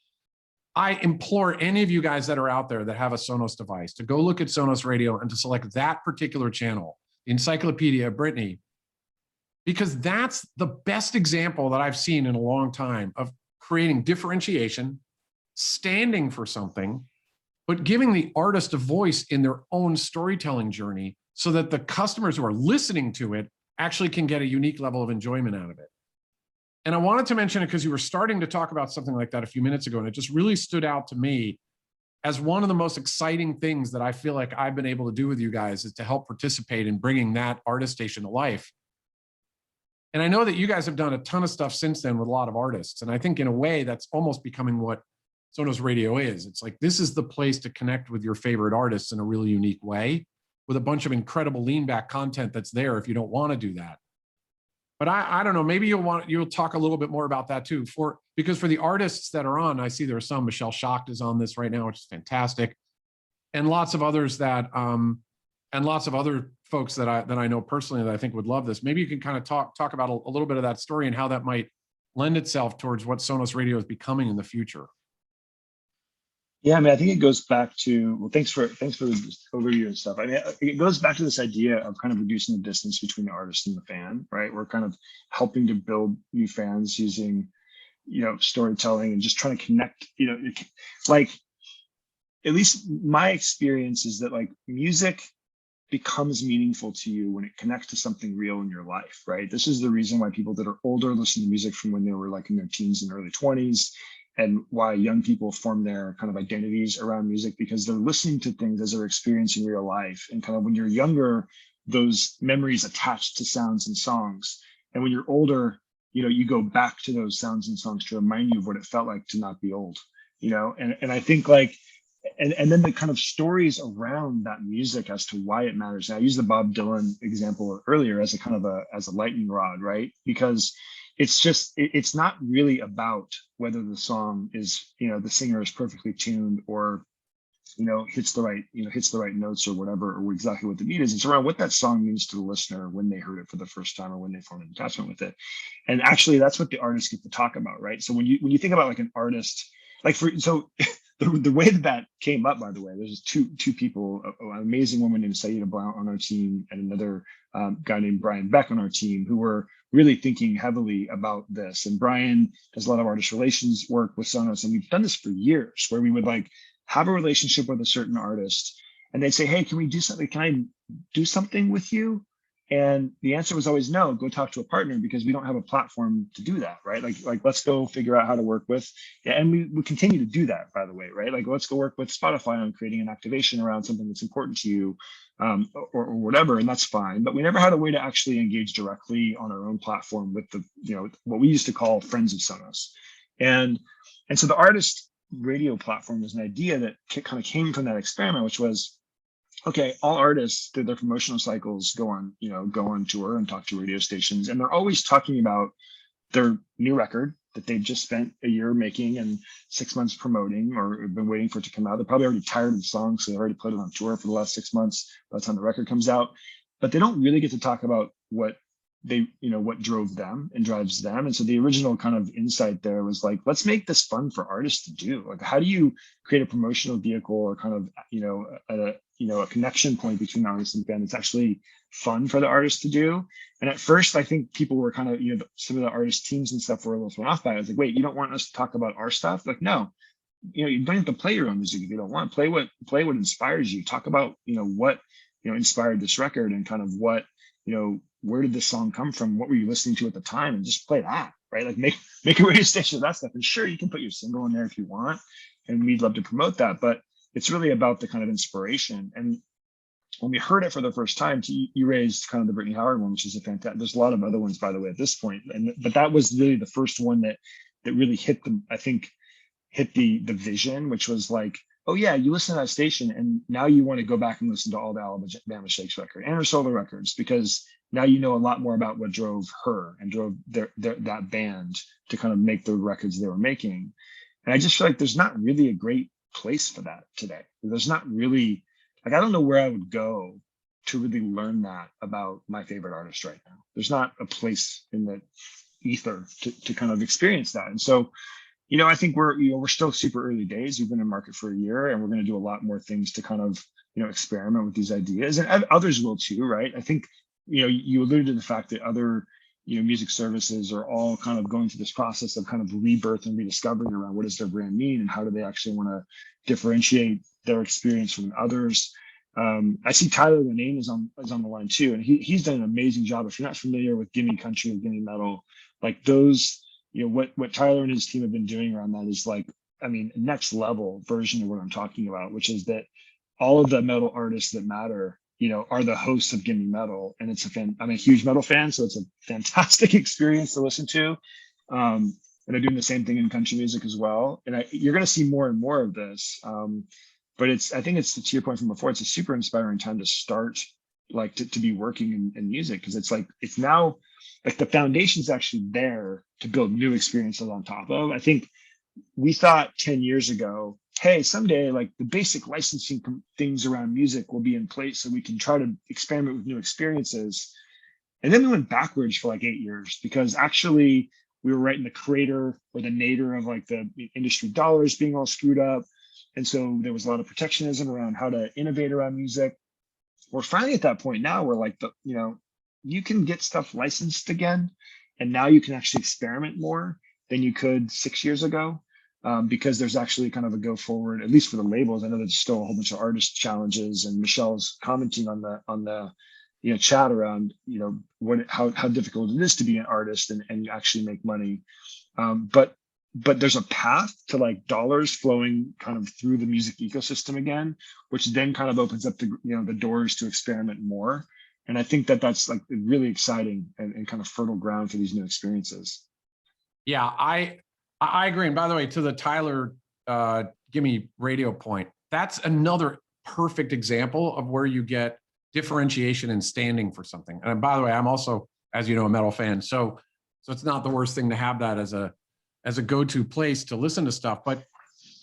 I implore any of you guys that are out there that have a Sonos device to go look at Sonos Radio and to select that particular channel, the Encyclopedia of Brittany, because that's the best example that I've seen in a long time of creating differentiation, standing for something, but giving the artist a voice in their own storytelling journey so that the customers who are listening to it actually can get a unique level of enjoyment out of it. And I wanted to mention it because you were starting to talk about something like that a few minutes ago, and it just really stood out to me as one of the most exciting things that I feel like I've been able to do with you guys is to help participate in bringing that artist station to life. And I know that you guys have done a ton of stuff since then with a lot of artists. And I think in a way that's almost becoming what Sonos Radio is. It's like, this is the place to connect with your favorite artists in a really unique way with a bunch of incredible lean back content that's there if you don't want to do that. But I don't know, maybe you'll talk a little bit more about that too, because for the artists that are on, I see there are some. Michelle Schacht is on this right now, which is fantastic. And lots of others that, and lots of other folks that I know personally that I think would love this. Maybe you can kind of talk about a little bit of that story and how that might lend itself towards what Sonos Radio is becoming in the future. Yeah, I mean, I think it goes back to, well, thanks for the overview and stuff. I mean, it goes back to this idea of kind of reducing the distance between the artist and the fan, right? We're kind of helping to build new fans using, storytelling and just trying to connect, like, at least my experience is that like music becomes meaningful to you when it connects to something real in your life, right? This is the reason why people that are older listen to music from when they were like in their teens and early 20s, and why young people form their kind of identities around music, because they're listening to things as they're experiencing real life. And kind of when you're younger, those memories attach to sounds and songs. And when you're older, you go back to those sounds and songs to remind you of what it felt like to not be old, and I think like, and then the kind of stories around that music as to why it matters. And I used the Bob Dylan example earlier as a kind of a lightning rod, right? Because it's not really about whether the song is, the singer is perfectly tuned or, hits the right notes or whatever, or exactly what the beat is. It's around what that song means to the listener when they heard it for the first time or when they formed an attachment with it. And actually that's what the artists get to talk about, right? So when you think about like an artist, like the way that came up, by the way, there's two people, an amazing woman named Saida Blount on our team and another guy named Brian Beck on our team, who were really thinking heavily about this. And Brian does a lot of artist relations work with Sonos, and we've done this for years, where we would like have a relationship with a certain artist and they'd say, hey, can we do something? Can I do something with you? And the answer was always no, go talk to a partner, because we don't have a platform to do that, right? Like let's go figure out how to work with, and we continue to do that, by the way, right? Like let's go work with Spotify on creating an activation around something that's important to you, or whatever, and that's fine. But we never had a way to actually engage directly on our own platform with the, what we used to call friends of Sonos. And so the artist radio platform was an idea that kind of came from that experiment, which was, okay, all artists through their promotional cycles go on tour and talk to radio stations, and they're always talking about their new record that they've just spent a year making and 6 months promoting, or have been waiting for it to come out. They're probably already tired of the song, so they already played it on tour for the last 6 months by the time the record comes out. But they don't really get to talk about what they, what drove them and drives them. And so the original kind of insight there was like, let's make this fun for artists to do. Like, how do you create a promotional vehicle, or kind of, a connection point between the artist and the band that's actually fun for the artist to do? And at first, I think people were kind of, some of the artist teams and stuff were a little thrown off by it. I was like, wait, you don't want us to talk about our stuff? Like, no, you don't have to play your own music if you don't want. Play what inspires you. Talk about, what, inspired this record, and kind of what, where did this song come from? What were you listening to at the time? And just play that, right? Like make a radio station of that stuff. And sure, you can put your single in there if you want, and we'd love to promote that. But it's really about the kind of inspiration. And when we heard it for the first time, you raised kind of the Brittany Howard one, which is a fantastic. There's a lot of other ones, by the way, at this point. But that was really the first one that really hit the vision, which was like, oh yeah, you listen to that station, and now you want to go back and listen to all the Alabama Shakes record and her solo records, because now you know a lot more about what drove her and drove that band to kind of make the records they were making. And I just feel like there's not really a great place for that today. There's not really, like, I don't know where I would go to really learn that about my favorite artist right now. There's not a place in the ether to kind of experience that. And so, I think we're still super early days. We've been in market for a year, and we're going to do a lot more things to kind of, experiment with these ideas, and others will too, right? I think, you alluded to the fact that other, music services are all kind of going through this process of kind of rebirth and rediscovery around what does their brand mean, and how do they actually want to differentiate their experience from others. I see Tyler Renane is on the line too, and he's done an amazing job. If you're not familiar with Gimme Country or Gimme Metal, like those, what Tyler and his team have been doing around that is like, I mean, next level version of what I'm talking about, which is that all of the metal artists that matter, are the hosts of Gimme Metal. And I'm a huge metal fan, so it's a fantastic experience to listen to. And they're doing the same thing in country music as well. And you're going to see more and more of this. But I think it's, to your point from before, it's a super inspiring time to start, like to be working in music, because it's now like the foundation's actually there to build new experiences on top of. I think we thought 10 years ago, hey, someday like the basic licensing things around music will be in place so we can try to experiment with new experiences. And then we went backwards for like 8 years, because actually we were right in the crater or the nadir of like the industry dollars being all screwed up. And so there was a lot of protectionism around how to innovate around music. We're finally at that point now where like you can get stuff licensed again, and now you can actually experiment more than you could 6 years ago, because there's actually kind of a go forward, at least for the labels. I know there's still a whole bunch of artist challenges, and Michelle's commenting on the chat around how difficult it is to be an artist and actually make money, but there's a path to like dollars flowing kind of through the music ecosystem again, which then kind of opens up the doors to experiment more. And I think that's like really exciting and kind of fertile ground for these new experiences. Yeah, I agree. And by the way, to the Tyler Gimme Radio point, that's another perfect example of where you get differentiation and standing for something. And by the way, I'm also, as you know, a metal fan. So it's not the worst thing to have that as a go-to place to listen to stuff. But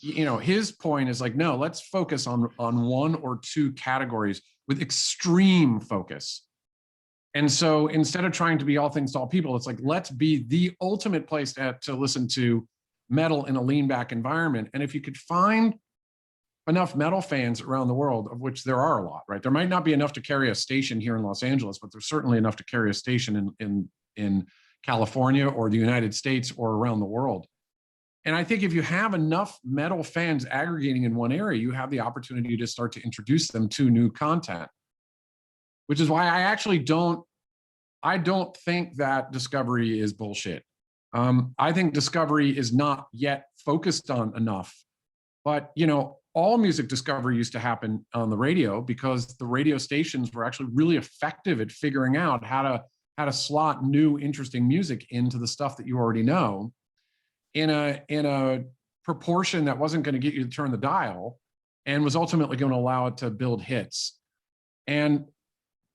his point is like, no, let's focus on one or two categories with extreme focus. And so instead of trying to be all things to all people, it's like, let's be the ultimate place to listen to metal in a lean back environment. And if you could find enough metal fans around the world, of which there are a lot, right? There might not be enough to carry a station here in Los Angeles, but there's certainly enough to carry a station in California or the United States or around the world. And I think if you have enough metal fans aggregating in one area, you have the opportunity to start to introduce them to new content, which is why I don't think that Discovery is bullshit. I think Discovery is not yet focused on enough, but all music discovery used to happen on the radio because the radio stations were actually really effective at figuring out how to slot new, interesting music into the stuff that you already know in a proportion that wasn't going to get you to turn the dial and was ultimately going to allow it to build hits. And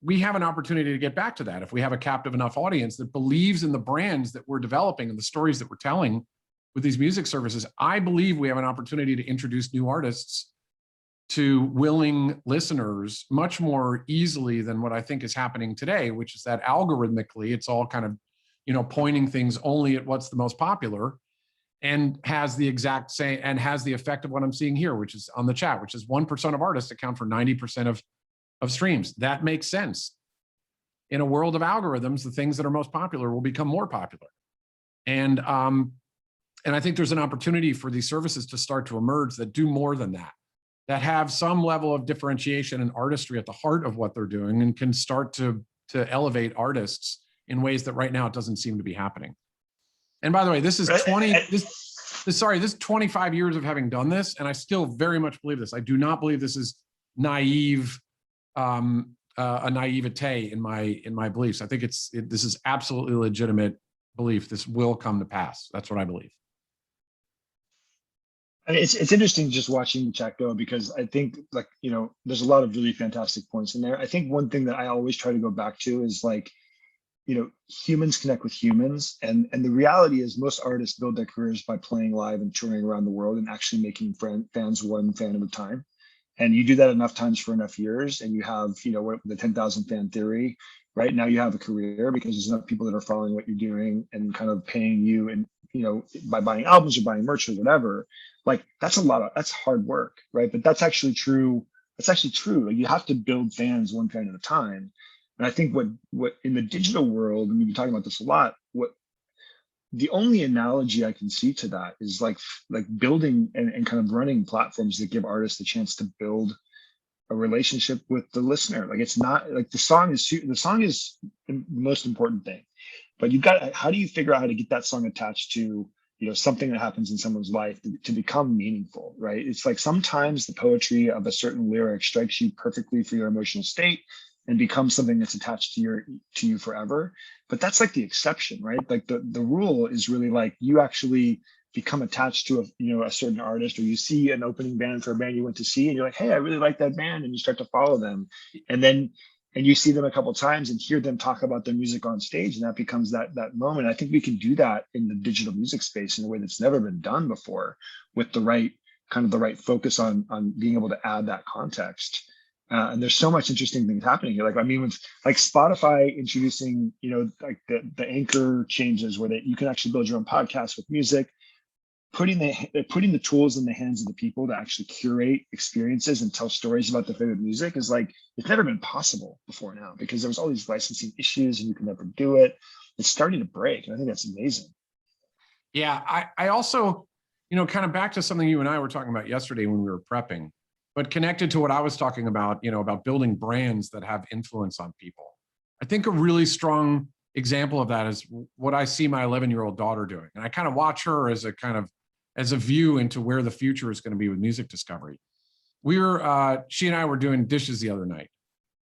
we have an opportunity to get back to that if we have a captive enough audience that believes in the brands that we're developing and the stories that we're telling with these music services. I believe we have an opportunity to introduce new artists to willing listeners much more easily than what I think is happening today, which is that algorithmically it's all kind of, pointing things only at what's the most popular, and has the exact same, and has the effect of what I'm seeing here, which is on the chat, which is 1% of artists account for 90% of streams. That makes sense. In a world of algorithms, the things that are most popular will become more popular. And I think there's an opportunity for these services to start to emerge that do more than that have some level of differentiation and artistry at the heart of what they're doing, and can start to elevate artists in ways that right now it doesn't seem to be happening. And by the way, this is 25 years of having done this, and I still very much believe this. I do not believe this is naive, a naivete in my beliefs. I think this is absolutely legitimate belief. This will come to pass. That's what I believe. And it's interesting just watching the chat go, because I think, like, there's a lot of really fantastic points in there. I think one thing that I always try to go back to is, like, humans connect with humans. And the reality is most artists build their careers by playing live and touring around the world and actually making fans one fan at a time. And you do that enough times for enough years, and you have, the 10,000 fan theory, right? Now you have a career because there's enough people that are following what you're doing and kind of paying you, and, by buying albums or buying merch or whatever. Like, that's hard work, right? But that's actually true. That's actually true. Like, you have to build fans one fan at a time. And I think what in the digital world, and we've been talking about this a lot, the only analogy I can see to that is like building and kind of running platforms that give artists the chance to build a relationship with the listener. Like, it's not like the song is the most important thing, but how do you figure out how to get that song attached to, something that happens in someone's life to become meaningful, right? It's like sometimes the poetry of a certain lyric strikes you perfectly for your emotional state and becomes something that's attached to you forever. But that's like the exception, right? Like the rule is really like you actually become attached to a certain artist, or you see an opening band for a band you went to see, and you're like, hey, I really like that band, and you start to follow them, and you see them a couple of times and hear them talk about their music on stage, and that becomes that moment. I think we can do that in the digital music space in a way that's never been done before, with the right focus on being able to add that context. And there's so much interesting things happening here. Like, I mean, with like Spotify introducing, like the anchor changes where you can actually build your own podcast with music, putting the tools in the hands of the people to actually curate experiences and tell stories about their favorite music is like, it's never been possible before now, because there was all these licensing issues and you can never do it. It's starting to break, and I think that's amazing. Yeah, I also, kind of back to something you and I were talking about yesterday when we were prepping, but connected to what I was talking about, about building brands that have influence on people. I think a really strong example of that is what I see my 11-year-old daughter doing. And I kind of watch her as a view into where the future is going to be with music discovery. She and I were doing dishes the other night,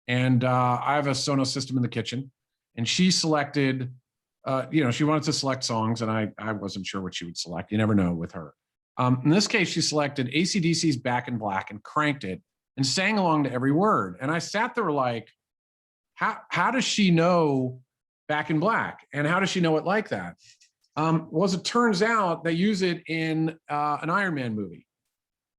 and I have a Sonos system in the kitchen, and she selected, she wanted to select songs, and I wasn't sure what she would select. You never know with her. In this case, she selected AC/DC's Back in Black and cranked it and sang along to every word. And I sat there like, how does she know Back in Black? And how does she know it like that? Well, as it turns out, they use it in an Iron Man movie.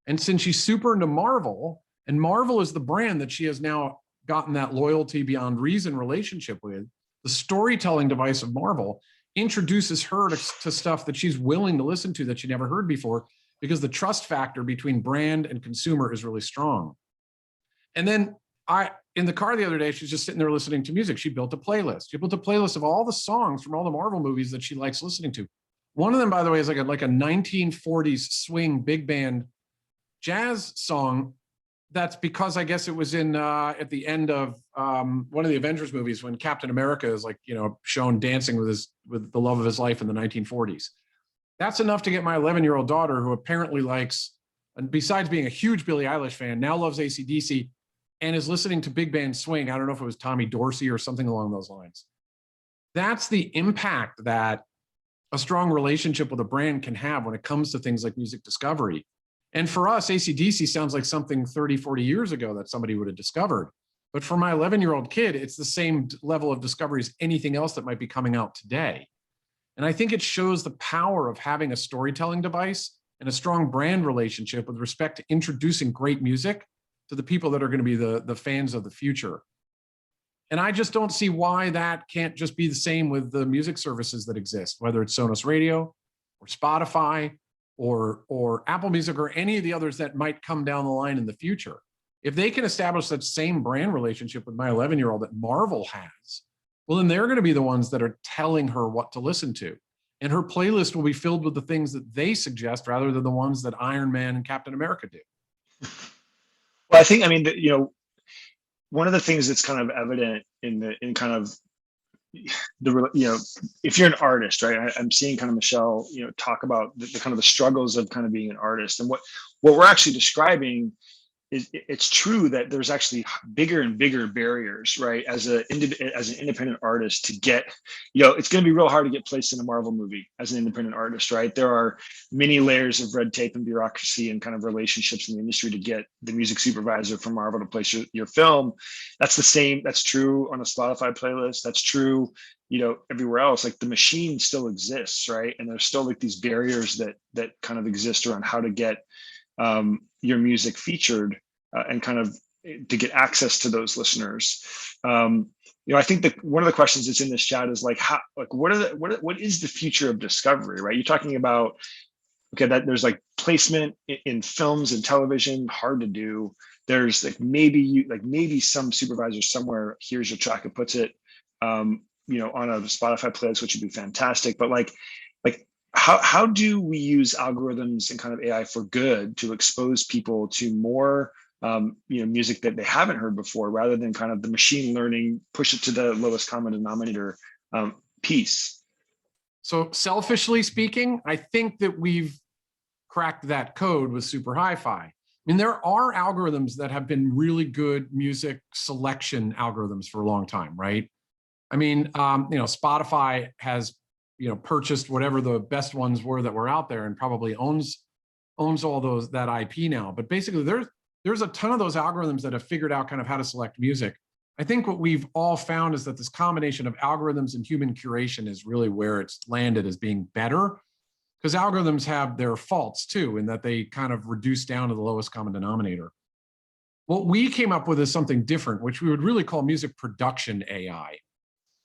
And since she's super into Marvel, and Marvel is the brand that she has now gotten that loyalty beyond reason relationship with, the storytelling device of Marvel introduces her to stuff that she's willing to listen to that she never heard before, because the trust factor between brand and consumer is really strong. And then in the car the other day, she's just sitting there listening to music. She built a playlist. She built a playlist of all the songs from all the Marvel movies that she likes listening to. One of them, by the way, is like a 1940s swing big band jazz song. That's because I guess it was in at the end of one of the Avengers movies when Captain America is shown dancing with the love of his life in the 1940s. That's enough to get my 11-year-old daughter, who apparently likes, and besides being a huge Billie Eilish fan, now loves AC/DC and is listening to big band swing. I don't know if it was Tommy Dorsey or something along those lines. That's the impact that a strong relationship with a brand can have when it comes to things like music discovery. And for us, AC/DC sounds like something 30, 40 years ago that somebody would have discovered. But for my 11-year-old kid, it's the same level of discovery as anything else that might be coming out today. And I think it shows the power of having a storytelling device and a strong brand relationship with respect to introducing great music to the people that are going to be the fans of the future. And I just don't see why that can't just be the same with the music services that exist, whether it's Sonos Radio or Spotify or Apple Music or any of the others that might come down the line in the future. If they can establish that same brand relationship with my 11-year-old that Marvel has, well, then they're going to be the ones that are telling her what to listen to. And her playlist will be filled with the things that they suggest rather than the ones that Iron Man and Captain America do. Well, I think, I mean, one of the things that's kind of evident in kind of if you're an artist, right? I'm seeing kind of Michelle, talk about the kind of the struggles of kind of being an artist, and what we're actually describing is, it's true that there's actually bigger and bigger barriers, right? As an independent artist to get, it's going to be real hard to get placed in a Marvel movie as an independent artist, right? There are many layers of red tape and bureaucracy and kind of relationships in the industry to get the music supervisor from Marvel to place your film. That's the same. That's true on a Spotify playlist. That's true, everywhere else. Like, the machine still exists, right? And there's still like these barriers that kind of exist around how to get your music featured and kind of to get access to those listeners. I think that one of the questions that's in this chat is like, what is the future of discovery, right? You're talking about, okay, that there's like placement in films and television, hard to do. There's like maybe some supervisor somewhere hears your track and puts it, on a Spotify playlist, which would be fantastic. But like how do we use algorithms and kind of AI for good to expose people to more music that they haven't heard before, rather than kind of the machine learning, push it to the lowest common denominator piece? So selfishly speaking, I think that we've cracked that code with super hi-fi. I mean, there are algorithms that have been really good music selection algorithms for a long time, right? I mean, Spotify has purchased whatever the best ones were that were out there and probably owns all that IP now. But basically, there's a ton of those algorithms that have figured out kind of how to select music. I think what we've all found is that this combination of algorithms and human curation is really where it's landed as being better, because algorithms have their faults too, in that they kind of reduce down to the lowest common denominator. What we came up with is something different, which we would really call music production AI.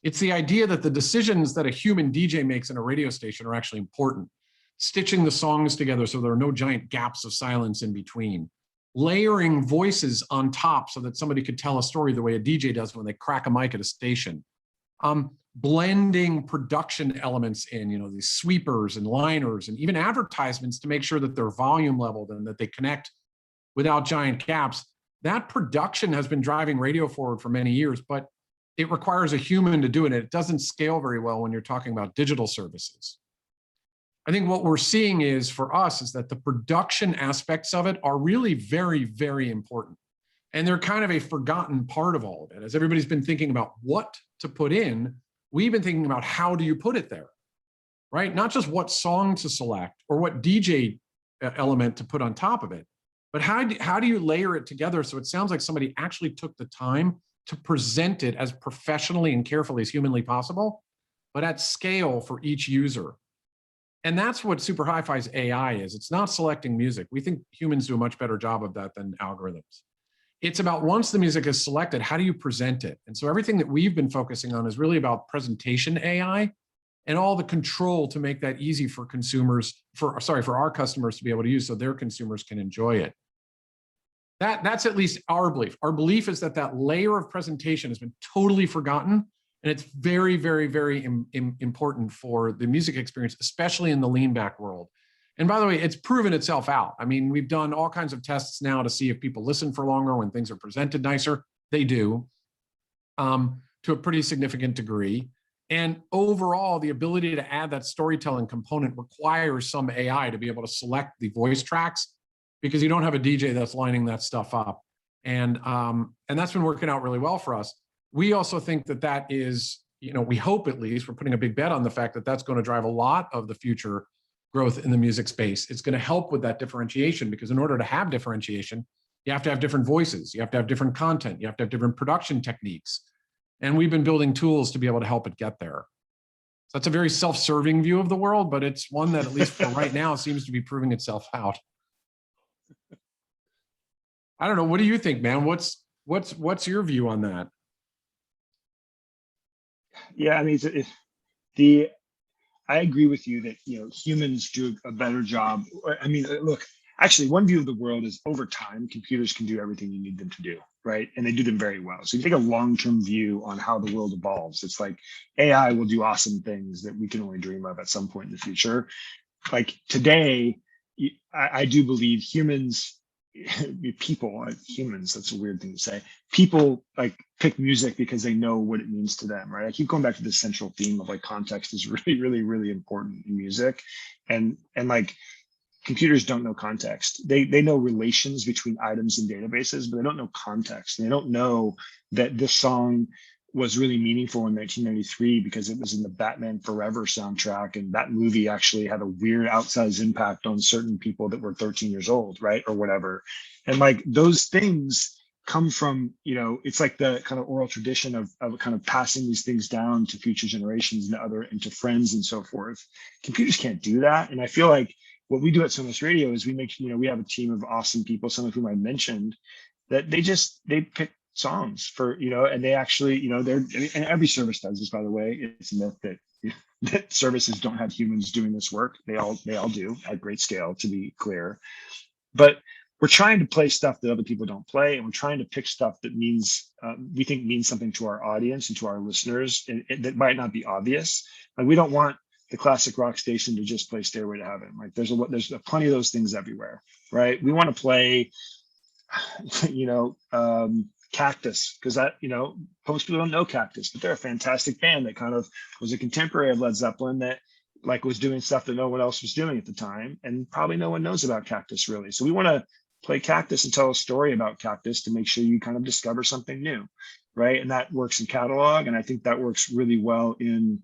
It's the idea that the decisions that a human DJ makes in a radio station are actually important. Stitching the songs together so there are no giant gaps of silence in between. Layering voices on top so that somebody could tell a story the way a DJ does when they crack a mic at a station. Blending production elements in, these sweepers and liners and even advertisements to make sure that they're volume leveled and that they connect without giant gaps. That production has been driving radio forward for many years, but it requires a human to do it. And it doesn't scale very well when you're talking about digital services. I think what we're seeing is, for us, is that the production aspects of it are really very, very important. And they're kind of a forgotten part of all of it. As everybody's been thinking about what to put in, we've been thinking about how do you put it there, right? Not just what song to select or what DJ element to put on top of it, but how do you layer it together so it sounds like somebody actually took the time to present it as professionally and carefully as humanly possible, but at scale for each user. And that's what super hi-fi's AI is. It's not selecting music. We think humans do a much better job of that than algorithms. It's about, once the music is selected, how do you present it? And so everything that we've been focusing on is really about presentation AI and all the control to make that easy for for our customers to be able to use, so their consumers can enjoy it. That's at least our belief. Our belief is that layer of presentation has been totally forgotten, and it's very, very, very important for the music experience, especially in the lean back world. And by the way, it's proven itself out. I mean, we've done all kinds of tests now to see if people listen for longer when things are presented nicer. They do, to a pretty significant degree. And overall, the ability to add that storytelling component requires some AI to be able to select the voice tracks, because you don't have a DJ that's lining that stuff up. And that's been working out really well for us. We also think that is, we hope, at least, we're putting a big bet on the fact that that's going to drive a lot of the future growth in the music space. It's going to help with that differentiation, because in order to have differentiation, You have to have different voices. You have to have different content. You have to have different production techniques. And we've been building tools to be able to help it get there. So that's a very self-serving view of the world, but it's one that, at least for right now, seems to be proving itself out. I don't know. What do you think, man? What's your view on that? Yeah, I mean, I agree with you that humans do a better job. I mean, look, actually, one view of the world is over time, computers can do everything you need them to do, right? And they do them very well. So you take a long-term view on how the world evolves. It's like AI will do awesome things that we can only dream of at some point in the future. Like today, I do believe humans, that's a weird thing to say. People like pick music because they know what it means to them, right? I keep going back to this central theme of like context is really, really, really important in music. And like computers don't know context. They know relations between items and databases, but they don't know context. And they don't know that this song was really meaningful in 1993 because it was in the Batman Forever soundtrack, and that movie actually had a weird outsized impact on certain people that were 13 years old, right, or whatever. And like those things come from, it's like the kind of oral tradition of kind of passing these things down to future generations and to friends and so forth. Computers can't do that, and I feel like what we do at Sonos Radio is we have a team of awesome people, some of whom I mentioned, that they pick songs for, and they actually, and every service does this, by the way. It's a myth that services don't have humans doing this work. They all do at great scale, to be clear. But we're trying to play stuff that other people don't play, and we're trying to pick stuff that we think means something to our audience and to our listeners, and that might not be obvious. Like we don't want the classic rock station to just play Stairway to Heaven. Like there's plenty of those things everywhere, right? We want to play, Cactus, because most people don't know Cactus, but they're a fantastic band that kind of was a contemporary of Led Zeppelin that like was doing stuff that no one else was doing at the time, and probably no one knows about Cactus really. So we want to play Cactus and tell a story about Cactus to make sure you kind of discover something new, right? And that works in catalog, and I think that works really well in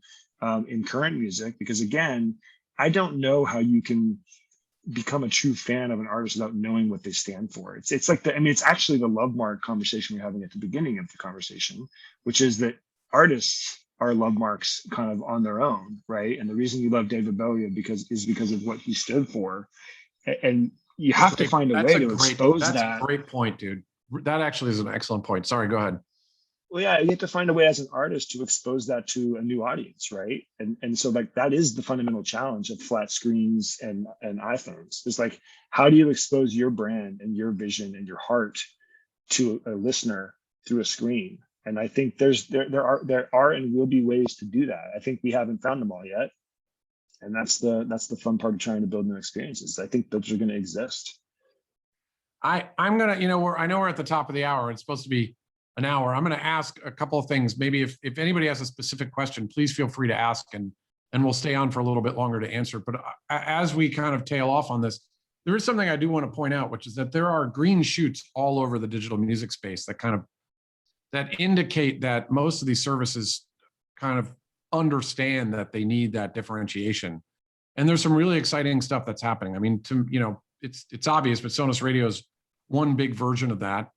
current music, because again, I don't know how you can become a true fan of an artist without knowing what they stand for. It's like it's actually the love mark conversation we're having at the beginning of the conversation, which is that artists are love marks kind of on their own, right? And the reason you love David Bowie is because of what he stood for. And you have to find a way to expose that. That's a great point, dude. That actually is an excellent point. Sorry, go ahead. Well, yeah, you have to find a way as an artist to expose that to a new audience, right? And so like that is the fundamental challenge of flat screens and iPhones. It's like, how do you expose your brand and your vision and your heart to a listener through a screen? And I think there are and will be ways to do that. I think we haven't found them all yet, and that's the fun part of trying to build new experiences. I think those are going to exist. I'm gonna, I know we're at the top of the hour. It's supposed to be an hour. I'm going to ask a couple of things. Maybe if anybody has a specific question, please feel free to ask, and we'll stay on for a little bit longer to answer. But as we kind of tail off on this, there is something I do want to point out, which is that there are green shoots all over the digital music space that indicate that most of these services kind of understand that they need that differentiation. And there's some really exciting stuff that's happening. I mean, it's obvious, but Sonos Radio is one big version of that.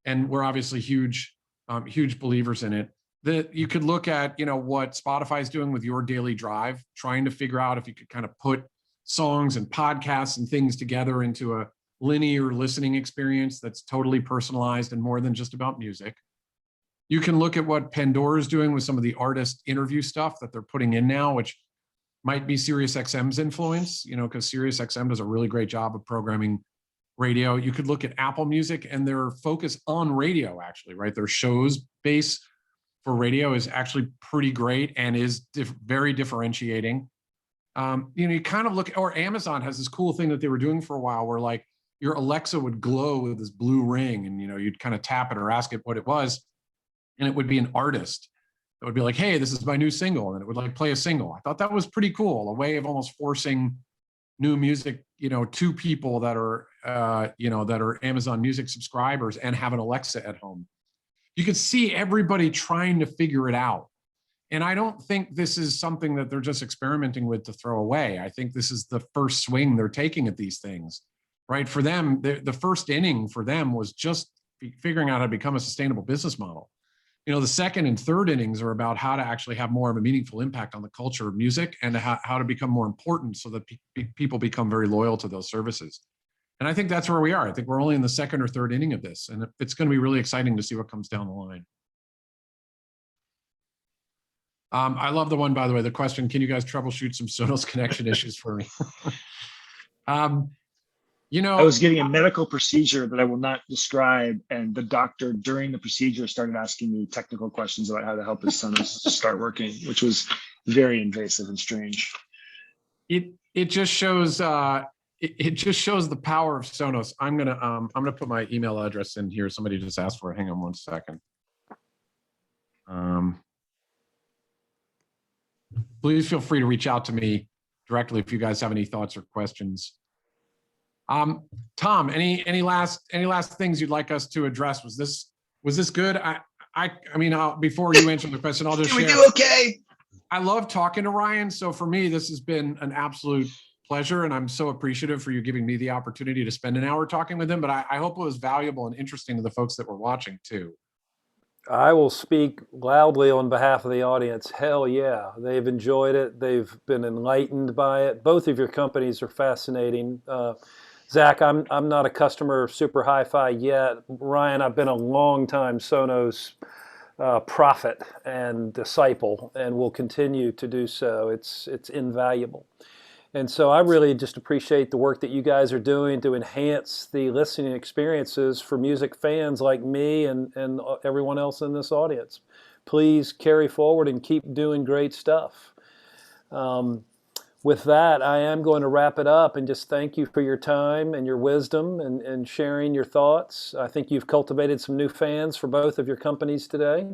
And we're obviously huge believers in it. That you could look at, what Spotify's doing with Your Daily Drive, trying to figure out if you could kind of put songs and podcasts and things together into a linear listening experience that's totally personalized and more than just about music. You can look at what Pandora is doing with some of the artist interview stuff that they're putting in now, which might be SiriusXM's influence, because SiriusXM does a really great job of programming radio. You could look at Apple Music and their focus on radio, actually, right? Their shows base for radio is actually pretty great and is very differentiating. You kind of look, or Amazon has this cool thing that they were doing for a while where like your Alexa would glow with this blue ring, and you'd kind of tap it or ask it what it was, and it would be an artist. It would be like, hey, this is my new single, and it would like play a single. I thought that was pretty cool, a way of almost forcing new music, to people that are, that are Amazon Music subscribers and have an Alexa at home. You could see everybody trying to figure it out. And I don't think this is something that they're just experimenting with to throw away. I think this is the first swing they're taking at these things. right? For them, the first inning for them was just figuring out how to become a sustainable business model. The second and third innings are about how to actually have more of a meaningful impact on the culture of music and how to become more important so that people become very loyal to those services. And I think that's where we are. I think we're only in the second or third inning of this, and it's going to be really exciting to see what comes down the line. I love the one, by the way, the question, can you guys troubleshoot some Sonos connection issues for me? I was getting a medical procedure that I will not describe, and the doctor during the procedure started asking me technical questions about how to help his Sonos start working, which was very invasive and strange. It just shows the power of Sonos. I'm gonna put my email address in here. Somebody just asked for it. Hang on one second. Please feel free to reach out to me directly if you guys have any thoughts or questions. Tom, any last things you'd like us to address? Was this good? I mean, before you answer the question, I'll just share. We do okay. I love talking to Ryan. So for me, this has been an absolute pleasure, and I'm so appreciative for you giving me the opportunity to spend an hour talking with him. But I hope it was valuable and interesting to the folks that were watching too. I will speak loudly on behalf of the audience. Hell yeah, they've enjoyed it. They've been enlightened by it. Both of your companies are fascinating. Zach, I'm not a customer of Super Hi-Fi yet. Ryan, I've been a long time Sonos prophet and disciple, and will continue to do so. It's invaluable. And so I really just appreciate the work that you guys are doing to enhance the listening experiences for music fans like me and everyone else in this audience. Please carry forward and keep doing great stuff. With that, I am going to wrap it up and just thank you for your time and your wisdom and sharing your thoughts. I think you've cultivated some new fans for both of your companies today.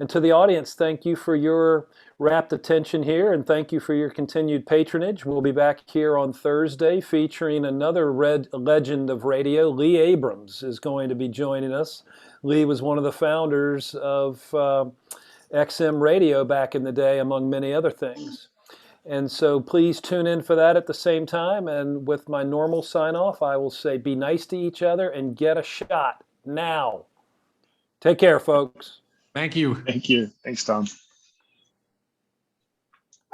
And to the audience, thank you for your rapt attention here, and thank you for your continued patronage. We'll be back here on Thursday featuring another legend of radio. Lee Abrams is going to be joining us. Lee was one of the founders of XM Radio back in the day, among many other things. And so please tune in for that at the same time. And with my normal sign off, I will say be nice to each other and get a shot now. Take care, folks. Thank you. Thank you. Thanks, Tom.